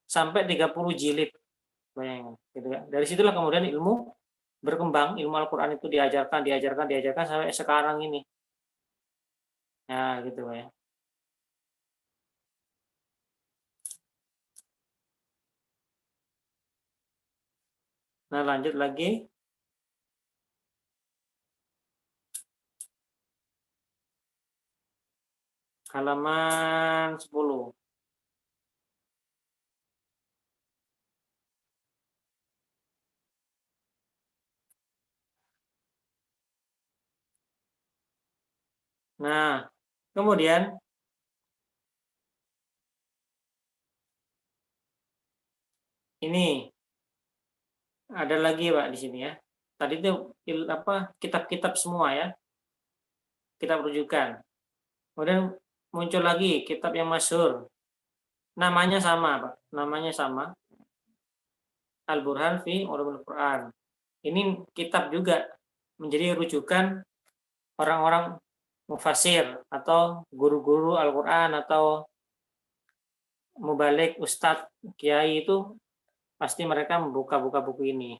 sampai 30 jilid. Bayangin, gitu kan. Dari situlah kemudian ilmu berkembang, ilmu Al-Quran itu diajarkan sampai sekarang ini. Nah, gitu ya. Nah, lanjut lagi. Halaman 10. Nah, kemudian ini ada lagi Pak di sini ya. Tadi itu kitab-kitab semua ya. Kitab rujukan. Kemudian muncul lagi kitab yang masyhur. Namanya sama, Pak. Namanya sama. Al-Burhan fi Ulumul Quran. Ini kitab juga menjadi rujukan orang-orang mufasir atau guru-guru Al-Quran atau mubalik, ustadz, kiai itu pasti mereka membuka-buka buku ini.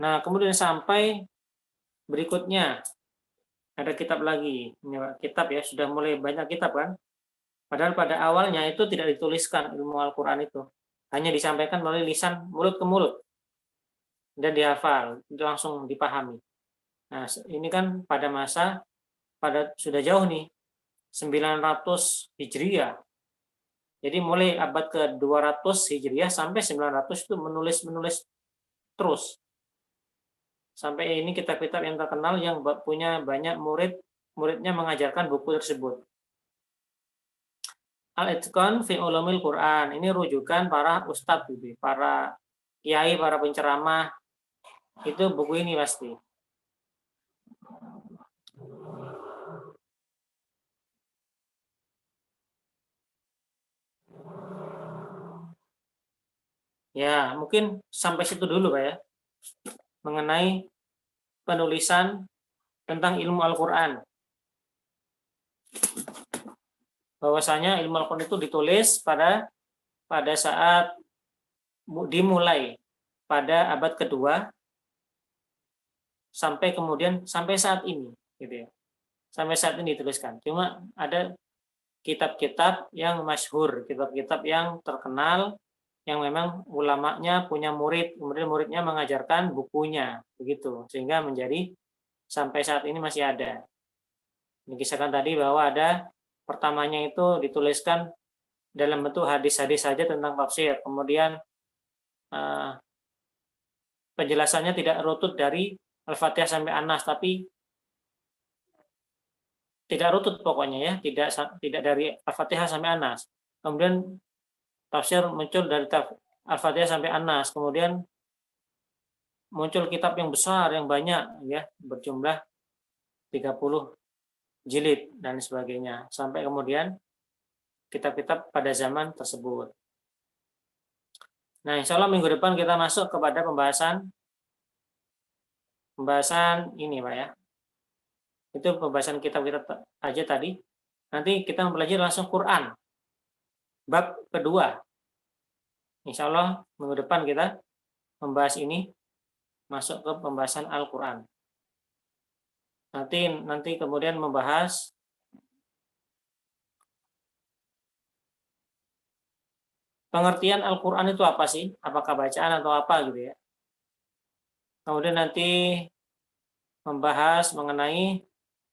Nah, kemudian sampai berikutnya ada kitab lagi. Ini kitab ya, sudah mulai banyak kitab kan. Padahal pada awalnya itu tidak dituliskan ilmu Al-Quran itu. Hanya disampaikan melalui lisan mulut ke mulut. Dan dihafal, itu langsung dipahami. Nah, ini kan sudah jauh nih, 900 Hijriah. Jadi mulai abad ke-200 Hijriah sampai 900 itu menulis terus. Sampai ini kitab-kitab yang terkenal yang punya banyak muridnya mengajarkan buku tersebut. Al-Itqan fi Ulumil Quran. Ini rujukan para ustadz, para kiai, para penceramah. Itu buku ini pasti. Ya, mungkin sampai situ dulu Pak ya. Mengenai penulisan tentang ilmu Al-Quran. Bahwasanya ilmu Al-Quran itu ditulis pada saat dimulai pada abad kedua sampai kemudian sampai saat ini gitu ya. Sampai saat ini dituliskan. Cuma ada kitab-kitab yang masyhur, kitab-kitab yang terkenal yang memang ulamanya punya murid, kemudian muridnya mengajarkan bukunya begitu, sehingga menjadi sampai saat ini masih ada. Dikisahkan tadi bahwa ada pertamanya itu dituliskan dalam bentuk hadis-hadis saja tentang tafsir. Kemudian penjelasannya tidak rutut dari Al-Fatihah sampai An-Nas, tapi tidak rutut pokoknya ya, tidak dari Al-Fatihah sampai An-Nas. Kemudian tafsir muncul dari Al-Fatihah sampai An-Nas. Kemudian muncul kitab yang besar, yang banyak ya, berjumlah 30 jilid dan sebagainya. Sampai kemudian kitab-kitab pada zaman tersebut. Nah, insya Allah minggu depan kita masuk kepada pembahasan ini, Pak ya. Itu pembahasan kitab kita aja tadi. Nanti kita mempelajari langsung Quran. Bab kedua. Insya Allah minggu depan kita membahas ini, masuk ke pembahasan Al-Quran. Nanti kemudian membahas pengertian Al-Quran itu apa sih? Apakah bacaan atau apa gitu ya? Kemudian nanti membahas mengenai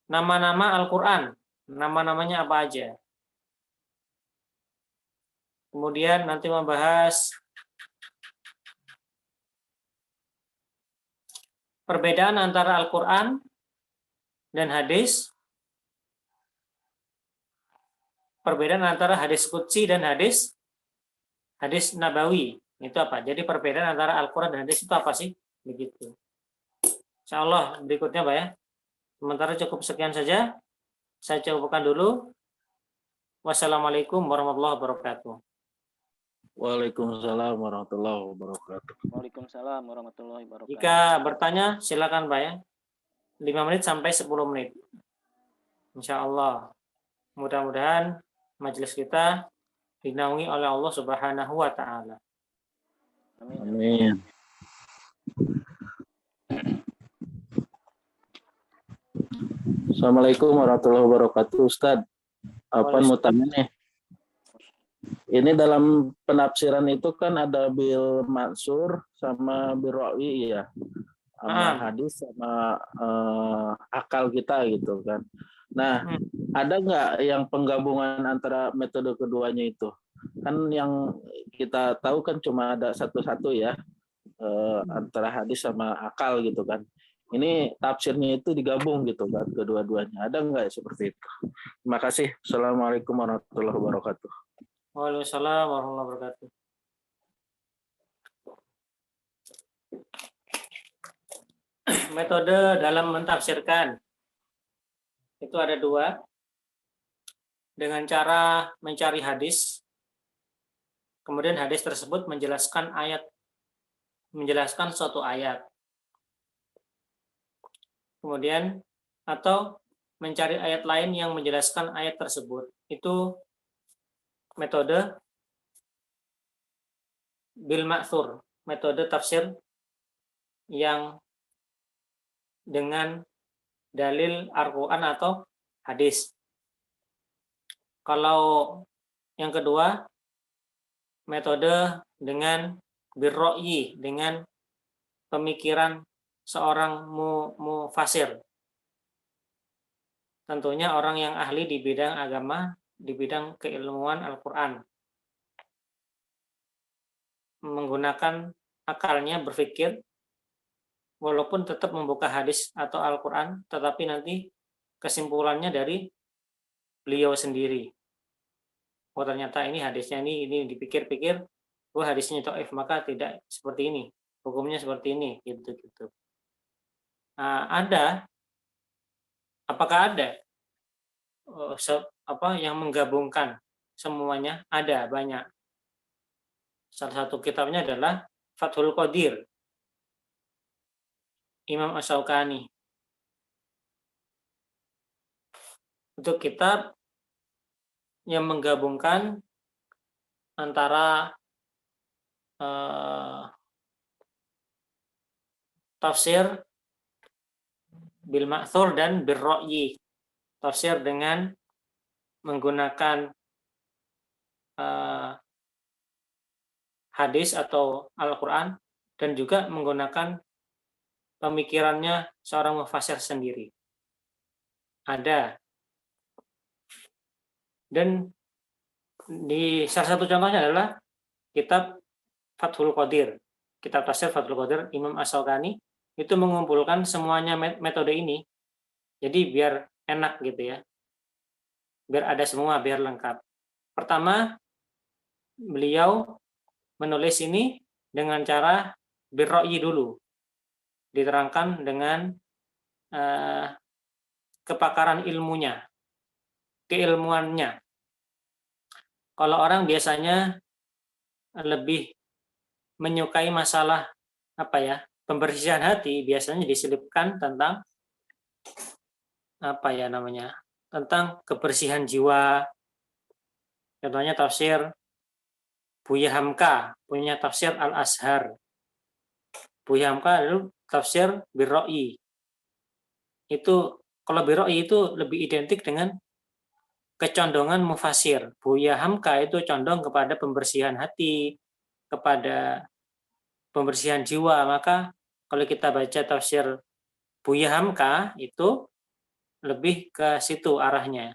nama-nama Al-Quran. Nama-namanya apa aja? Kemudian nanti membahas perbedaan antara Al-Quran dan hadis. Perbedaan antara hadis qudsi dan hadis nabawi. Itu apa? Jadi perbedaan antara Al-Quran dan hadis itu apa sih? Begitu. Insya Allah berikutnya Pak ya. Sementara cukup sekian saja. Saya cukupkan dulu. Wassalamualaikum warahmatullahi wabarakatuh. Waalaikumsalam warahmatullahi wabarakatuh. Waalaikumsalam warahmatullahi wabarakatuh. Jika bertanya silakan Pak ya. 5 menit sampai 10 menit. Insya Allah. Mudah-mudahan majelis kita dinaungi oleh Allah Subhanahu wa Ta'ala. Amin. Assalamualaikum warahmatullahi wabarakatuh, Ustaz. Apa mau tanya nih? Ini dalam penafsiran itu kan ada bil mansur sama bil rawi ya. Sama hadis sama akal kita gitu kan. Nah, ada nggak yang penggabungan antara metode keduanya itu? Kan yang kita tahu kan cuma ada satu-satu ya, antara hadis sama akal gitu kan. Ini tafsirnya itu digabung gitu kan, kedua-duanya. Ada nggak seperti itu? Terima kasih. Assalamualaikum warahmatullahi wabarakatuh. Waalaikumsalam warahmatullahi wabarakatuh. Metode dalam mentafsirkan itu ada dua. Dengan cara mencari hadis, kemudian hadis tersebut menjelaskan suatu ayat. Kemudian atau mencari ayat lain yang menjelaskan ayat tersebut. Itu metode bil ma'thur, metode tafsir yang dengan dalil Al-Quran atau hadis. Kalau yang kedua, metode dengan birro'yi, dengan pemikiran seorang mufasir. Tentunya orang yang ahli di bidang agama, di bidang keilmuan Al-Quran. Menggunakan akalnya berpikir, walaupun tetap membuka hadis atau Al-Quran, tetapi nanti kesimpulannya dari beliau sendiri. Oh ternyata ini hadisnya ini dipikir-pikir, oh hadisnya dhaif, maka tidak seperti ini, hukumnya seperti ini, gitu. Nah, apakah ada yang menggabungkan semuanya? Ada, banyak. Salah satu kitabnya adalah Fathul Qadir, Imam Asy-Syaukani. Untuk kitab yang menggabungkan antara tafsir bil ma'thur dan bil ra'yi. Tafsir dengan menggunakan hadis atau Al-Quran, dan juga menggunakan pemikirannya seorang mufasir sendiri. Ada. Dan di salah satu contohnya adalah kitab Fathul Qadir, kitab tafsir Fathul Qadir Imam Asy-Syaukani itu mengumpulkan semuanya metode ini. Jadi biar enak gitu ya. Biar ada semua, biar lengkap. Pertama, beliau menulis ini dengan cara birra'yi dulu. Diterangkan dengan kepakaran ilmunya, keilmuannya. Kalau orang biasanya lebih menyukai masalah pembersihan hati, biasanya diselipkan tentang tentang kebersihan jiwa. Contohnya tafsir Buya Hamka punya tafsir Al-Azhar. Buya Hamka itu tafsir birra'yi. Itu kalau birra'yi itu lebih identik dengan kecondongan mufasir. Buya Hamka itu condong kepada pembersihan hati, kepada pembersihan jiwa. Maka kalau kita baca tafsir Buya Hamka itu lebih ke situ arahnya.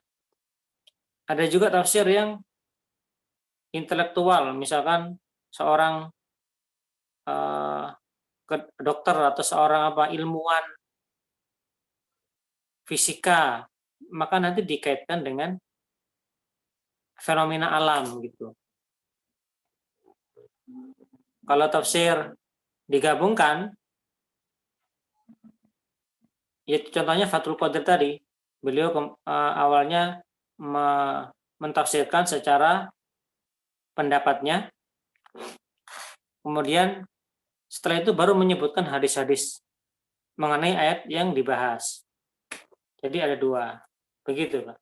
Ada juga tafsir yang intelektual, misalkan seorang dokter atau seorang ilmuwan fisika, maka nanti dikaitkan dengan fenomena alam gitu. Kalau tafsir digabungkan, ya contohnya Fathul Qadir tadi, beliau awalnya mentafsirkan secara pendapatnya, kemudian setelah itu baru menyebutkan hadis-hadis mengenai ayat yang dibahas. Jadi ada dua, begitu Pak.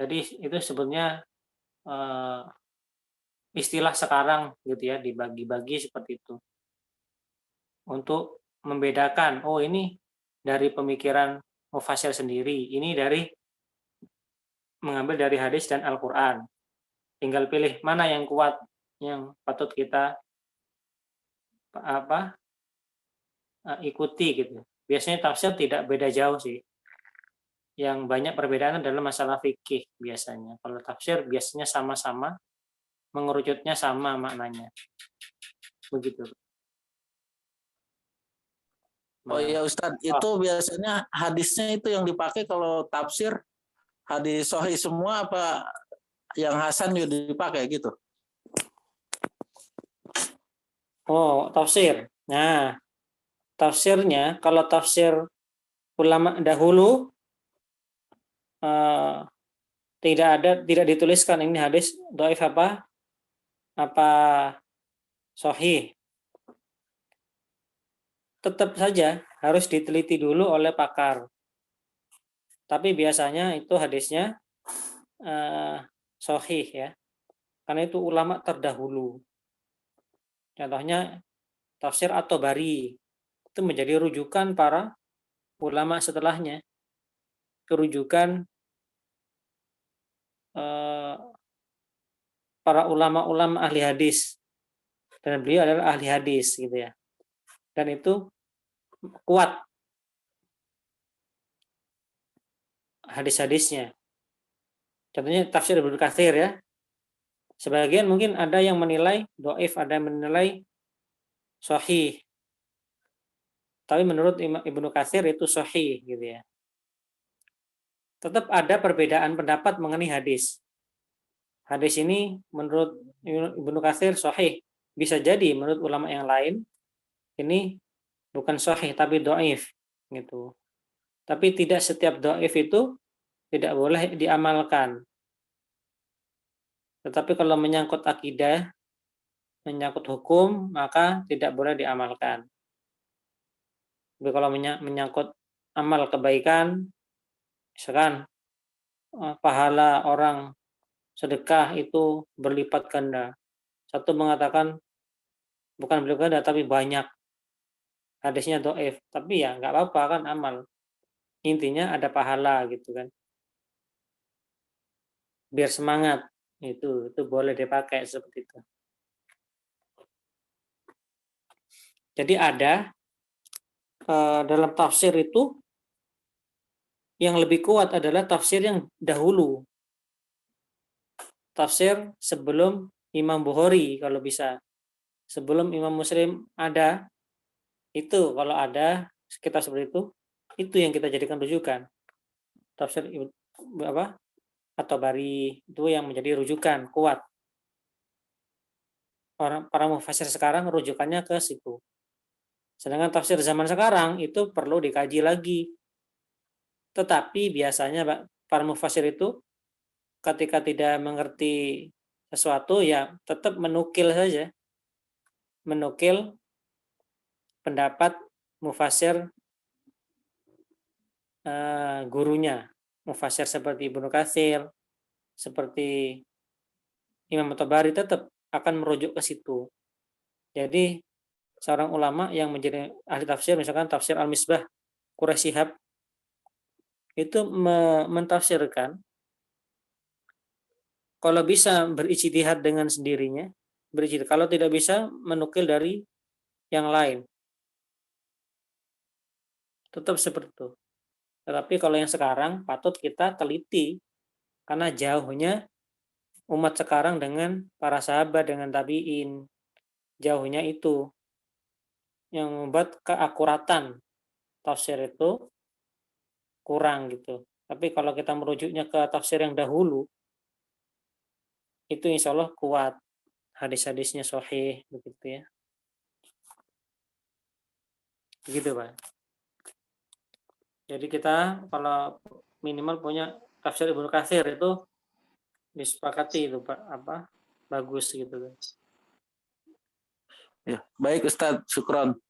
Jadi itu sebetulnya istilah sekarang gitu ya, dibagi-bagi seperti itu untuk membedakan, oh ini dari pemikiran mufasir sendiri, ini dari mengambil dari hadis dan Al-Quran. Tinggal pilih mana yang kuat, yang patut kita ikuti gitu. Biasanya tafsir tidak beda jauh sih. Yang banyak perbedaan adalah masalah fikih biasanya. Kalau tafsir biasanya sama-sama, mengerucutnya sama maknanya. Begitu. Oh iya Ustadz, itu biasanya hadisnya itu yang dipakai kalau tafsir, hadis sahih semua apa yang Hasan juga dipakai gitu? Oh, tafsir. Nah, tafsirnya kalau tafsir ulama dahulu tidak dituliskan ini hadis dhaif apa sahih. Tetap saja harus diteliti dulu oleh pakar. Tapi biasanya itu hadisnya sahih ya. Karena itu ulama terdahulu. Contohnya tafsir At-Tabari itu menjadi rujukan para ulama setelahnya. Kerujukan para ulama-ulama ahli hadis. Dan beliau adalah ahli hadis gitu ya. Dan itu kuat hadis-hadisnya. Contohnya tafsir Ibnu Katsir ya. Sebagian mungkin ada yang menilai dhaif, ada yang menilai sahih. Tapi menurut Ibnu Katsir itu sahih gitu ya. Tetap ada perbedaan pendapat mengenai hadis. Hadis ini menurut Ibnu Katsir sahih. Bisa jadi menurut ulama yang lain ini bukan sahih tapi dhaif gitu. Tapi tidak setiap dhaif itu tidak boleh diamalkan. Tetapi kalau menyangkut akidah, menyangkut hukum, maka tidak boleh diamalkan. Tapi kalau menyangkut amal kebaikan, misalkan pahala orang sedekah itu berlipat ganda. Satu mengatakan bukan berlipat ganda tapi banyak. Hadisnya dhaif, tapi ya nggak apa-apa kan amal. Intinya ada pahala gitu kan. Biar semangat. Itu boleh dipakai seperti itu. Jadi ada dalam tafsir itu yang lebih kuat adalah tafsir yang dahulu. tafsir sebelum Imam Bukhari kalau bisa. Sebelum Imam Muslim ada, itu kalau ada kitab seperti itu yang kita jadikan rujukan. Tafsir apa? Atau Bari itu yang menjadi rujukan kuat. Para mufassir sekarang rujukannya ke situ. Sedangkan tafsir zaman sekarang itu perlu dikaji lagi. Tetapi biasanya para mufassir itu ketika tidak mengerti sesuatu ya tetap menukil saja. Menukil pendapat mufassir gurunya. Mufassir seperti Ibnu Katsir, seperti Imam Tabari tetap akan merujuk ke situ. Jadi seorang ulama yang menjadi ahli tafsir, misalkan tafsir Al-Misbah, Quraisy Shihab, itu mentafsirkan, kalau bisa berijtihad dengan sendirinya, berijtihad. Kalau tidak bisa, menukil dari yang lain. Tetap seperti itu. Tetapi kalau yang sekarang, patut kita teliti, karena jauhnya umat sekarang dengan para sahabat, dengan tabi'in. Jauhnya itu yang membuat keakuratan tafsir itu kurang gitu. Tapi kalau kita merujuknya ke tafsir yang dahulu, itu insya Allah kuat. Hadis-hadisnya sahih begitu ya. Begitu Pak. Jadi kita kalau minimal punya tafsir Ibnu Katsir itu disepakati itu Pak, apa bagus gitu. Ya, baik Ustadz, syukron.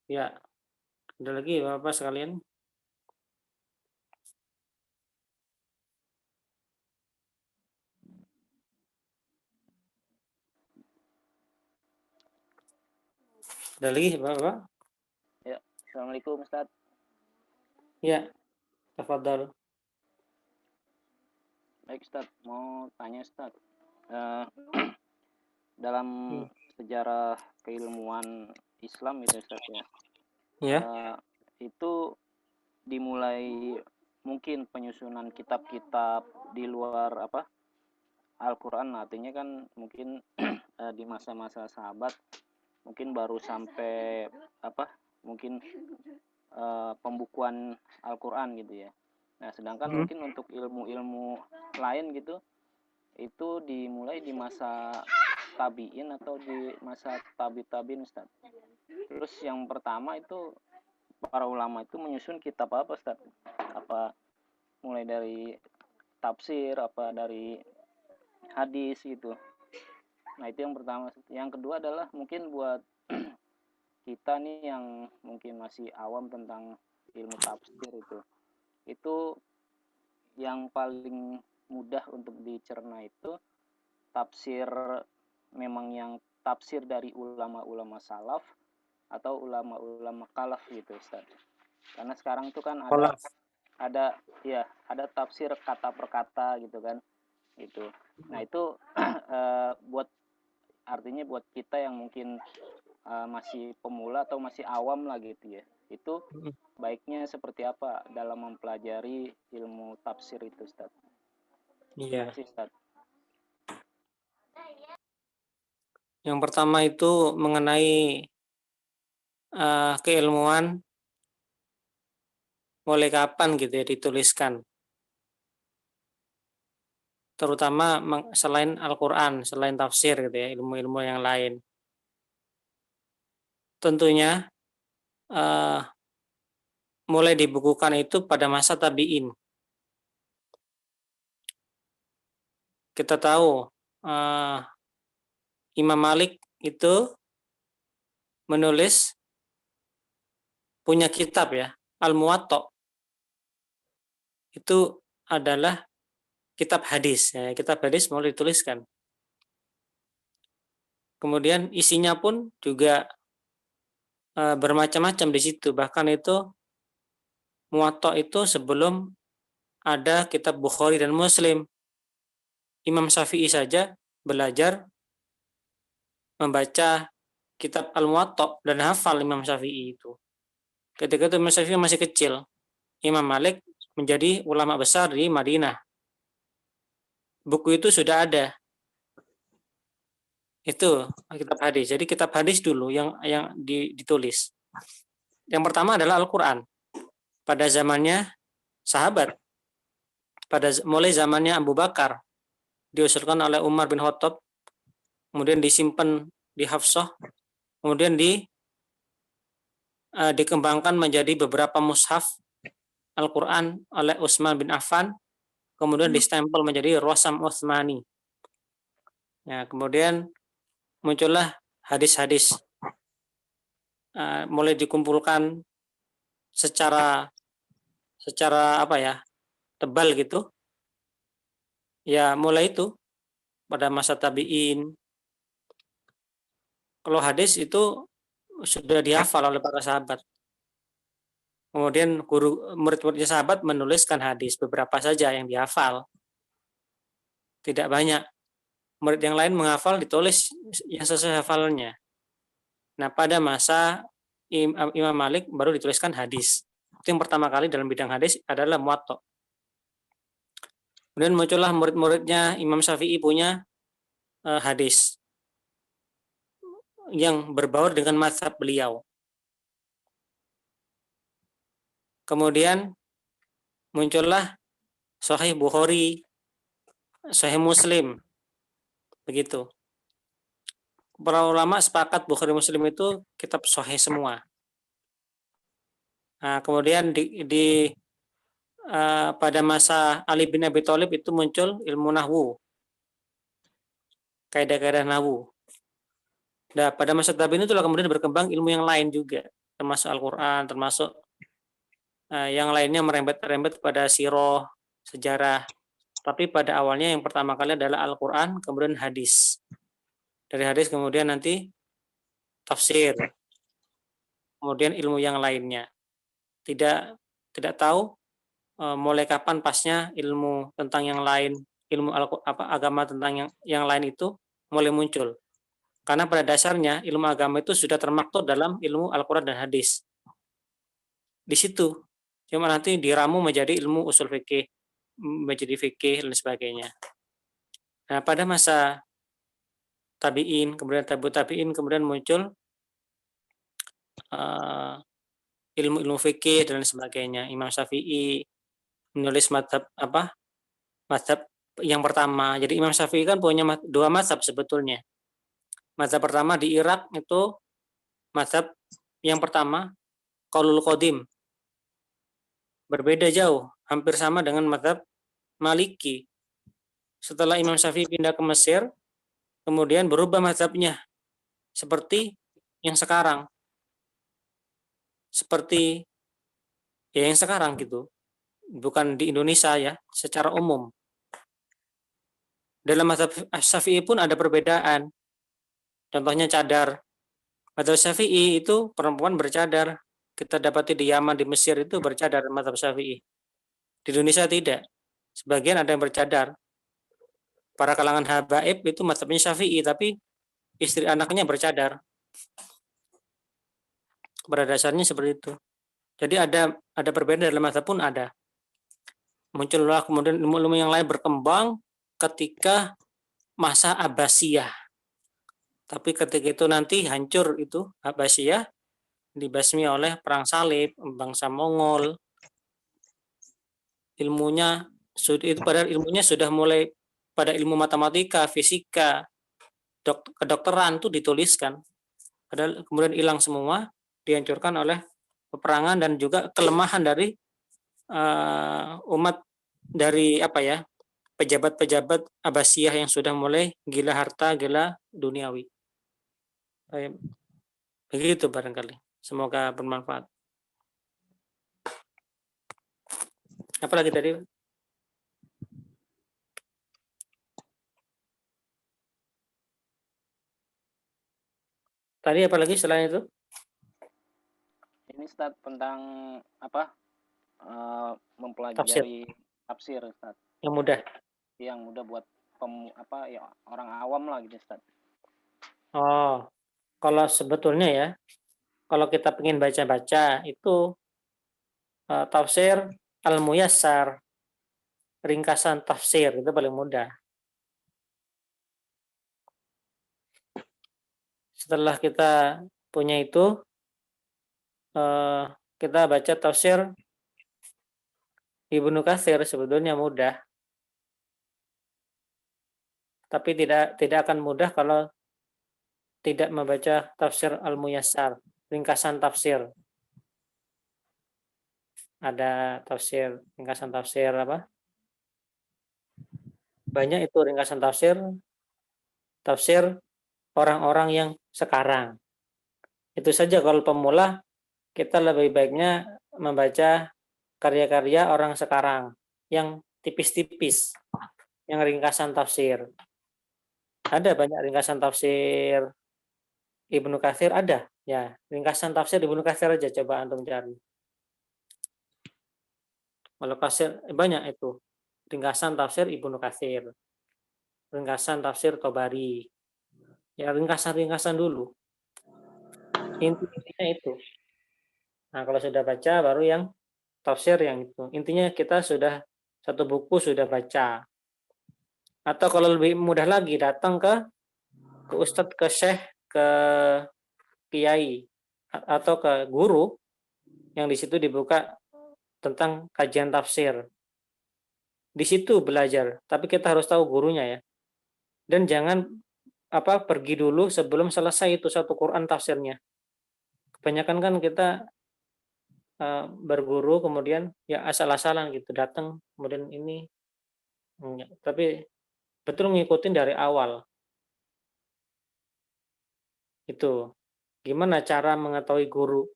Ya, ada lagi Bapak sekalian? Ada lagi Bapak? Ya, Assalamualaikum Ustaz. Ya, tafadhol. Baik Ustaz, mau tanya Ustaz. Dalam sejarah keilmuan Islam itu Ustaz ya. Ya. Itu dimulai mungkin penyusunan kitab-kitab di luar Al-Quran, artinya kan mungkin di masa-masa sahabat mungkin baru sampai mungkin pembukuan Al-Quran gitu ya. Nah sedangkan mungkin untuk ilmu-ilmu lain gitu itu dimulai di masa tabi'in atau di masa tabi'in Ustaz. Terus yang pertama itu para ulama itu menyusun kitab apa Ustaz? Apa mulai dari tafsir, apa dari hadis gitu. Nah itu yang pertama. Yang kedua adalah mungkin buat kita nih yang mungkin masih awam tentang ilmu tafsir itu yang paling mudah untuk dicerna itu tafsir, memang yang tafsir dari ulama-ulama salaf atau ulama-ulama khalaf gitu Ustaz. Karena sekarang itu kan ada tafsir kata per kata gitu kan. Gitu. Nah, itu buat kita yang mungkin masih pemula atau masih awam lah gitu ya. Itu baiknya seperti apa dalam mempelajari ilmu tafsir itu Ustaz? Iya. Ustaz. Yang pertama itu mengenai keilmuan mulai kapan gitu ya dituliskan. Terutama selain Al-Quran, selain tafsir gitu ya, ilmu-ilmu yang lain. Tentunya mulai dibukukan itu pada masa tabi'in. Kita tahu Imam Malik itu menulis punya kitab ya, Al-Muwatta. Itu adalah kitab hadis. Ya, kitab hadis mulai dituliskan. Kemudian isinya pun juga bermacam-macam di situ. Bahkan itu Muwatta itu sebelum ada kitab Bukhari dan Muslim. Imam Syafi'i saja belajar membaca kitab Al-Muwatta dan hafal Imam Syafi'i itu. Ketika itu Imam Syafi'i masih kecil. Imam Malik menjadi ulama besar di Madinah. buku itu sudah ada. Itu kitab hadis. Jadi kitab hadis dulu yang ditulis. Yang pertama adalah Al-Qur'an. Pada zamannya sahabat. Mulai zamannya Abu Bakar, diusulkan oleh Umar bin Khattab, kemudian disimpan di Hafsah, kemudian dikembangkan menjadi beberapa mushaf Al-Qur'an oleh Utsman bin Affan, kemudian distempel menjadi Rasam Utsmani. Ya, kemudian muncullah hadis-hadis, mulai dikumpulkan secara apa ya, tebal gitu. Ya, mulai itu pada masa tabi'in. Kalau hadis itu sudah dihafal oleh para sahabat. Kemudian murid-muridnya sahabat menuliskan hadis, beberapa saja yang dihafal. Tidak banyak. Murid yang lain menghafal, ditulis yang sesuai hafalannya. Nah, pada masa Imam Malik baru dituliskan hadis. Itu yang pertama kali dalam bidang hadis adalah Muwatta. Kemudian muncullah murid-muridnya Imam Syafi'i punya hadis yang berbaur dengan mazhab beliau. Kemudian muncullah Sahih Bukhari, Sahih Muslim, begitu. Para ulama sepakat Bukhari Muslim itu kitab sahih semua. Nah, kemudian pada masa Ali bin Abi Thalib itu muncul ilmu nahwu, kaidah-kaidah nahwu. Nah, pada masa tabi'in itulah kemudian berkembang ilmu yang lain juga, termasuk Al-Qur'an, termasuk yang lainnya merembet-rembet pada sirah, sejarah. Tapi pada awalnya yang pertama kali adalah Al-Qur'an, kemudian hadis. Dari hadis kemudian nanti tafsir. Kemudian ilmu yang lainnya. Tidak tahu mulai kapan pasnya ilmu tentang yang lain, ilmu agama tentang yang lain itu mulai muncul. Karena pada dasarnya ilmu agama itu sudah termaktub dalam ilmu Al-Quran dan hadis. Di situ, cuma nanti diramu menjadi ilmu usul fikih, menjadi fikih dan sebagainya. Nah, pada masa tabi'in, kemudian tabi'in, kemudian muncul ilmu-ilmu fikih dan sebagainya. Imam Syafi'i menulis mazhab yang pertama. Jadi Imam Syafi'i kan punya dua mazhab sebetulnya. Mazhab pertama di Irak itu mazhab yang pertama Qaulul Qadim. Berbeda jauh, hampir sama dengan mazhab Maliki. Setelah Imam Syafi'i pindah ke Mesir, kemudian berubah mazhabnya seperti yang sekarang. Seperti yang sekarang gitu. Bukan di Indonesia ya, secara umum. Dalam mazhab Syafi'i pun ada perbedaan. Contohnya cadar. Mazhab Syafi'i itu perempuan bercadar. Kita dapati di Yaman, di Mesir itu bercadar mazhab Syafi'i. Di Indonesia tidak. Sebagian ada yang bercadar. Para kalangan habaib itu mazhabnya Syafi'i, tapi istri anaknya bercadar. Pada dasarnya seperti itu. Jadi ada perbedaan dalam mazhab pun ada. Muncullah kemudian ilmu-ilmu yang lain berkembang ketika masa Abbasiyah. Tapi ketika itu nanti hancur itu Abbasiyah, dibasmi oleh perang salib, bangsa Mongol. Ilmunya sudah mulai pada ilmu matematika, fisika, kedokteran itu dituliskan. Padahal kemudian hilang semua, dihancurkan oleh peperangan dan juga kelemahan dari umat, dari pejabat-pejabat Abbasiyah yang sudah mulai gila harta, gila duniawi. Begitu barangkali. Semoga bermanfaat. Apalagi tadi? Tadi apalagi selain itu? Ini Ustaz tentang mempelajari tafsir Ustaz. Yang mudah. Yang mudah buat orang awam lah gitu Ustaz. Oh, kalau sebetulnya ya, kalau kita ingin baca-baca itu tafsir Al-Muyassar, ringkasan tafsir itu paling mudah. Setelah kita punya itu, kita baca tafsir Ibnu Katsir. Sebetulnya mudah, tapi tidak akan mudah kalau tidak membaca tafsir Al-Muyassar, ringkasan tafsir. Ada tafsir, ringkasan tafsir apa? Banyak itu ringkasan tafsir orang-orang yang sekarang. Itu saja kalau pemula, kita lebih baiknya membaca karya-karya orang sekarang yang tipis-tipis, yang ringkasan tafsir. Ada banyak ringkasan tafsir Ibnu Katsir, ada. Ya, ringkasan tafsir Ibnu Katsir aja coba antum cari. Kalau Katsir banyak itu. Ringkasan tafsir Ibnu Katsir. Ringkasan tafsir Tobari. Ya, ringkasan-ringkasan dulu. Intinya itu. Nah, kalau sudah baca baru yang tafsir yang itu. Intinya kita sudah satu buku sudah baca. Atau kalau lebih mudah lagi datang ke ustadz, ke syekh, ke kiai atau ke guru yang di situ dibuka tentang kajian tafsir. Di situ belajar, tapi kita harus tahu gurunya ya. Dan jangan pergi dulu sebelum selesai itu satu Quran tafsirnya. Kebanyakan kan kita berguru kemudian ya asal-asalan gitu, datang kemudian ini, tapi betul ngikutin dari awal. Itu gimana cara mengetahui guru?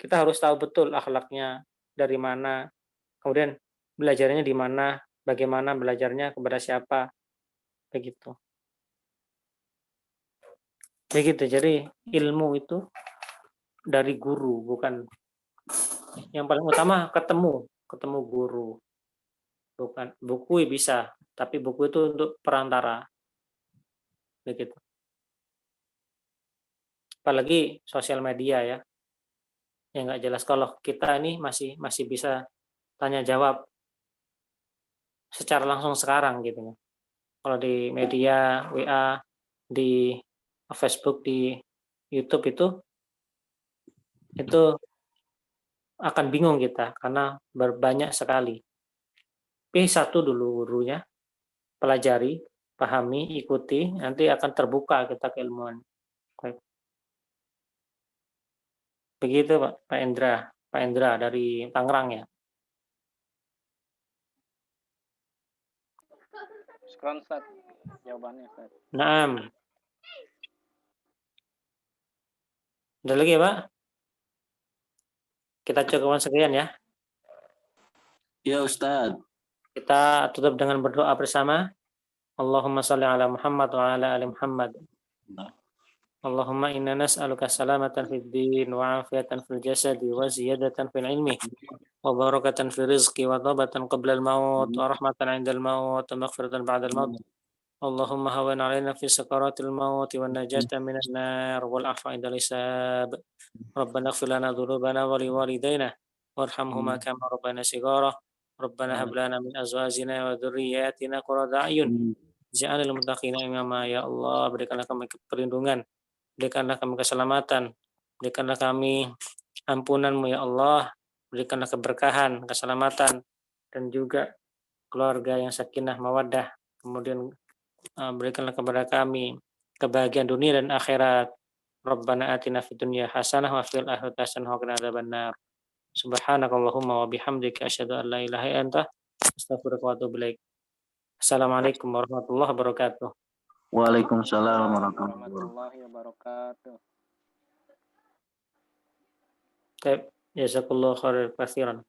Kita harus tahu betul akhlaknya dari mana, kemudian belajarnya di mana, bagaimana belajarnya, kepada siapa, begitu. Begitu. Jadi ilmu itu dari guru, bukan yang paling utama ketemu guru. Bukan buku bisa, tapi buku itu untuk perantara. Begitu. Apalagi sosial media ya. Yang nggak jelas, kalau kita ini masih bisa tanya jawab secara langsung sekarang gitu. Kalau di media WA, di Facebook, di YouTube itu akan bingung kita karena berbanyak sekali. Pilih satu dulu gurunya, pelajari, pahami, ikuti, nanti akan terbuka kita keilmuan. Begitu Pak Endra dari Tangerang ya. Sekarang Ustaz, jawabannya Ustaz. Naam. Ada lagi ya Pak? Kita cukupkan sekian ya. Ya Ustaz. Kita tutup dengan berdoa bersama. Allahumma shalli ala Muhammad wa ala ali Muhammad. Allahumma inna nas'aluka salamatan fid din wa afiyatan fil jasadi wa ziyadatan fil ilmi wa barakatan fil rizqi wa thabatan qabla al maut wa rahmatan 'inda al maut wa maghfiratan ba'da al maut. Allahumma hawwin 'alaina fi sakaratil maut wa najata minan nar wal 'afwa 'inda al hisab. Rabbana ighfir lana dhunubana wa liwalidayna warhamhuma kama rabbayana shighara. Rabbana hab lana min azwajina wa dhurriyyatina qurrata a'yun waj'alna lil muttaqina imama. Ya Allah, berikanlah kami perlindungan, berikanlah kami keselamatan, berikanlah kami ampunan-Mu ya Allah, berikanlah keberkahan, keselamatan, dan juga keluarga yang sakinah mawaddah. Kemudian berikanlah kepada kami kebahagiaan dunia dan akhirat. Rabbana atina fid dunya hasanah wa fil akhirati hasanah wa qina adzabannar. Subhanakallahumma wa bihamdika asyhadu an la ilaha illa anta astaghfiruka wa atubu ilaik. Assalamualaikum warahmatullahi wabarakatuh. Waalaikumsalam warahmatullahi wabarakatuh. Jazakallahu khairan katsiran.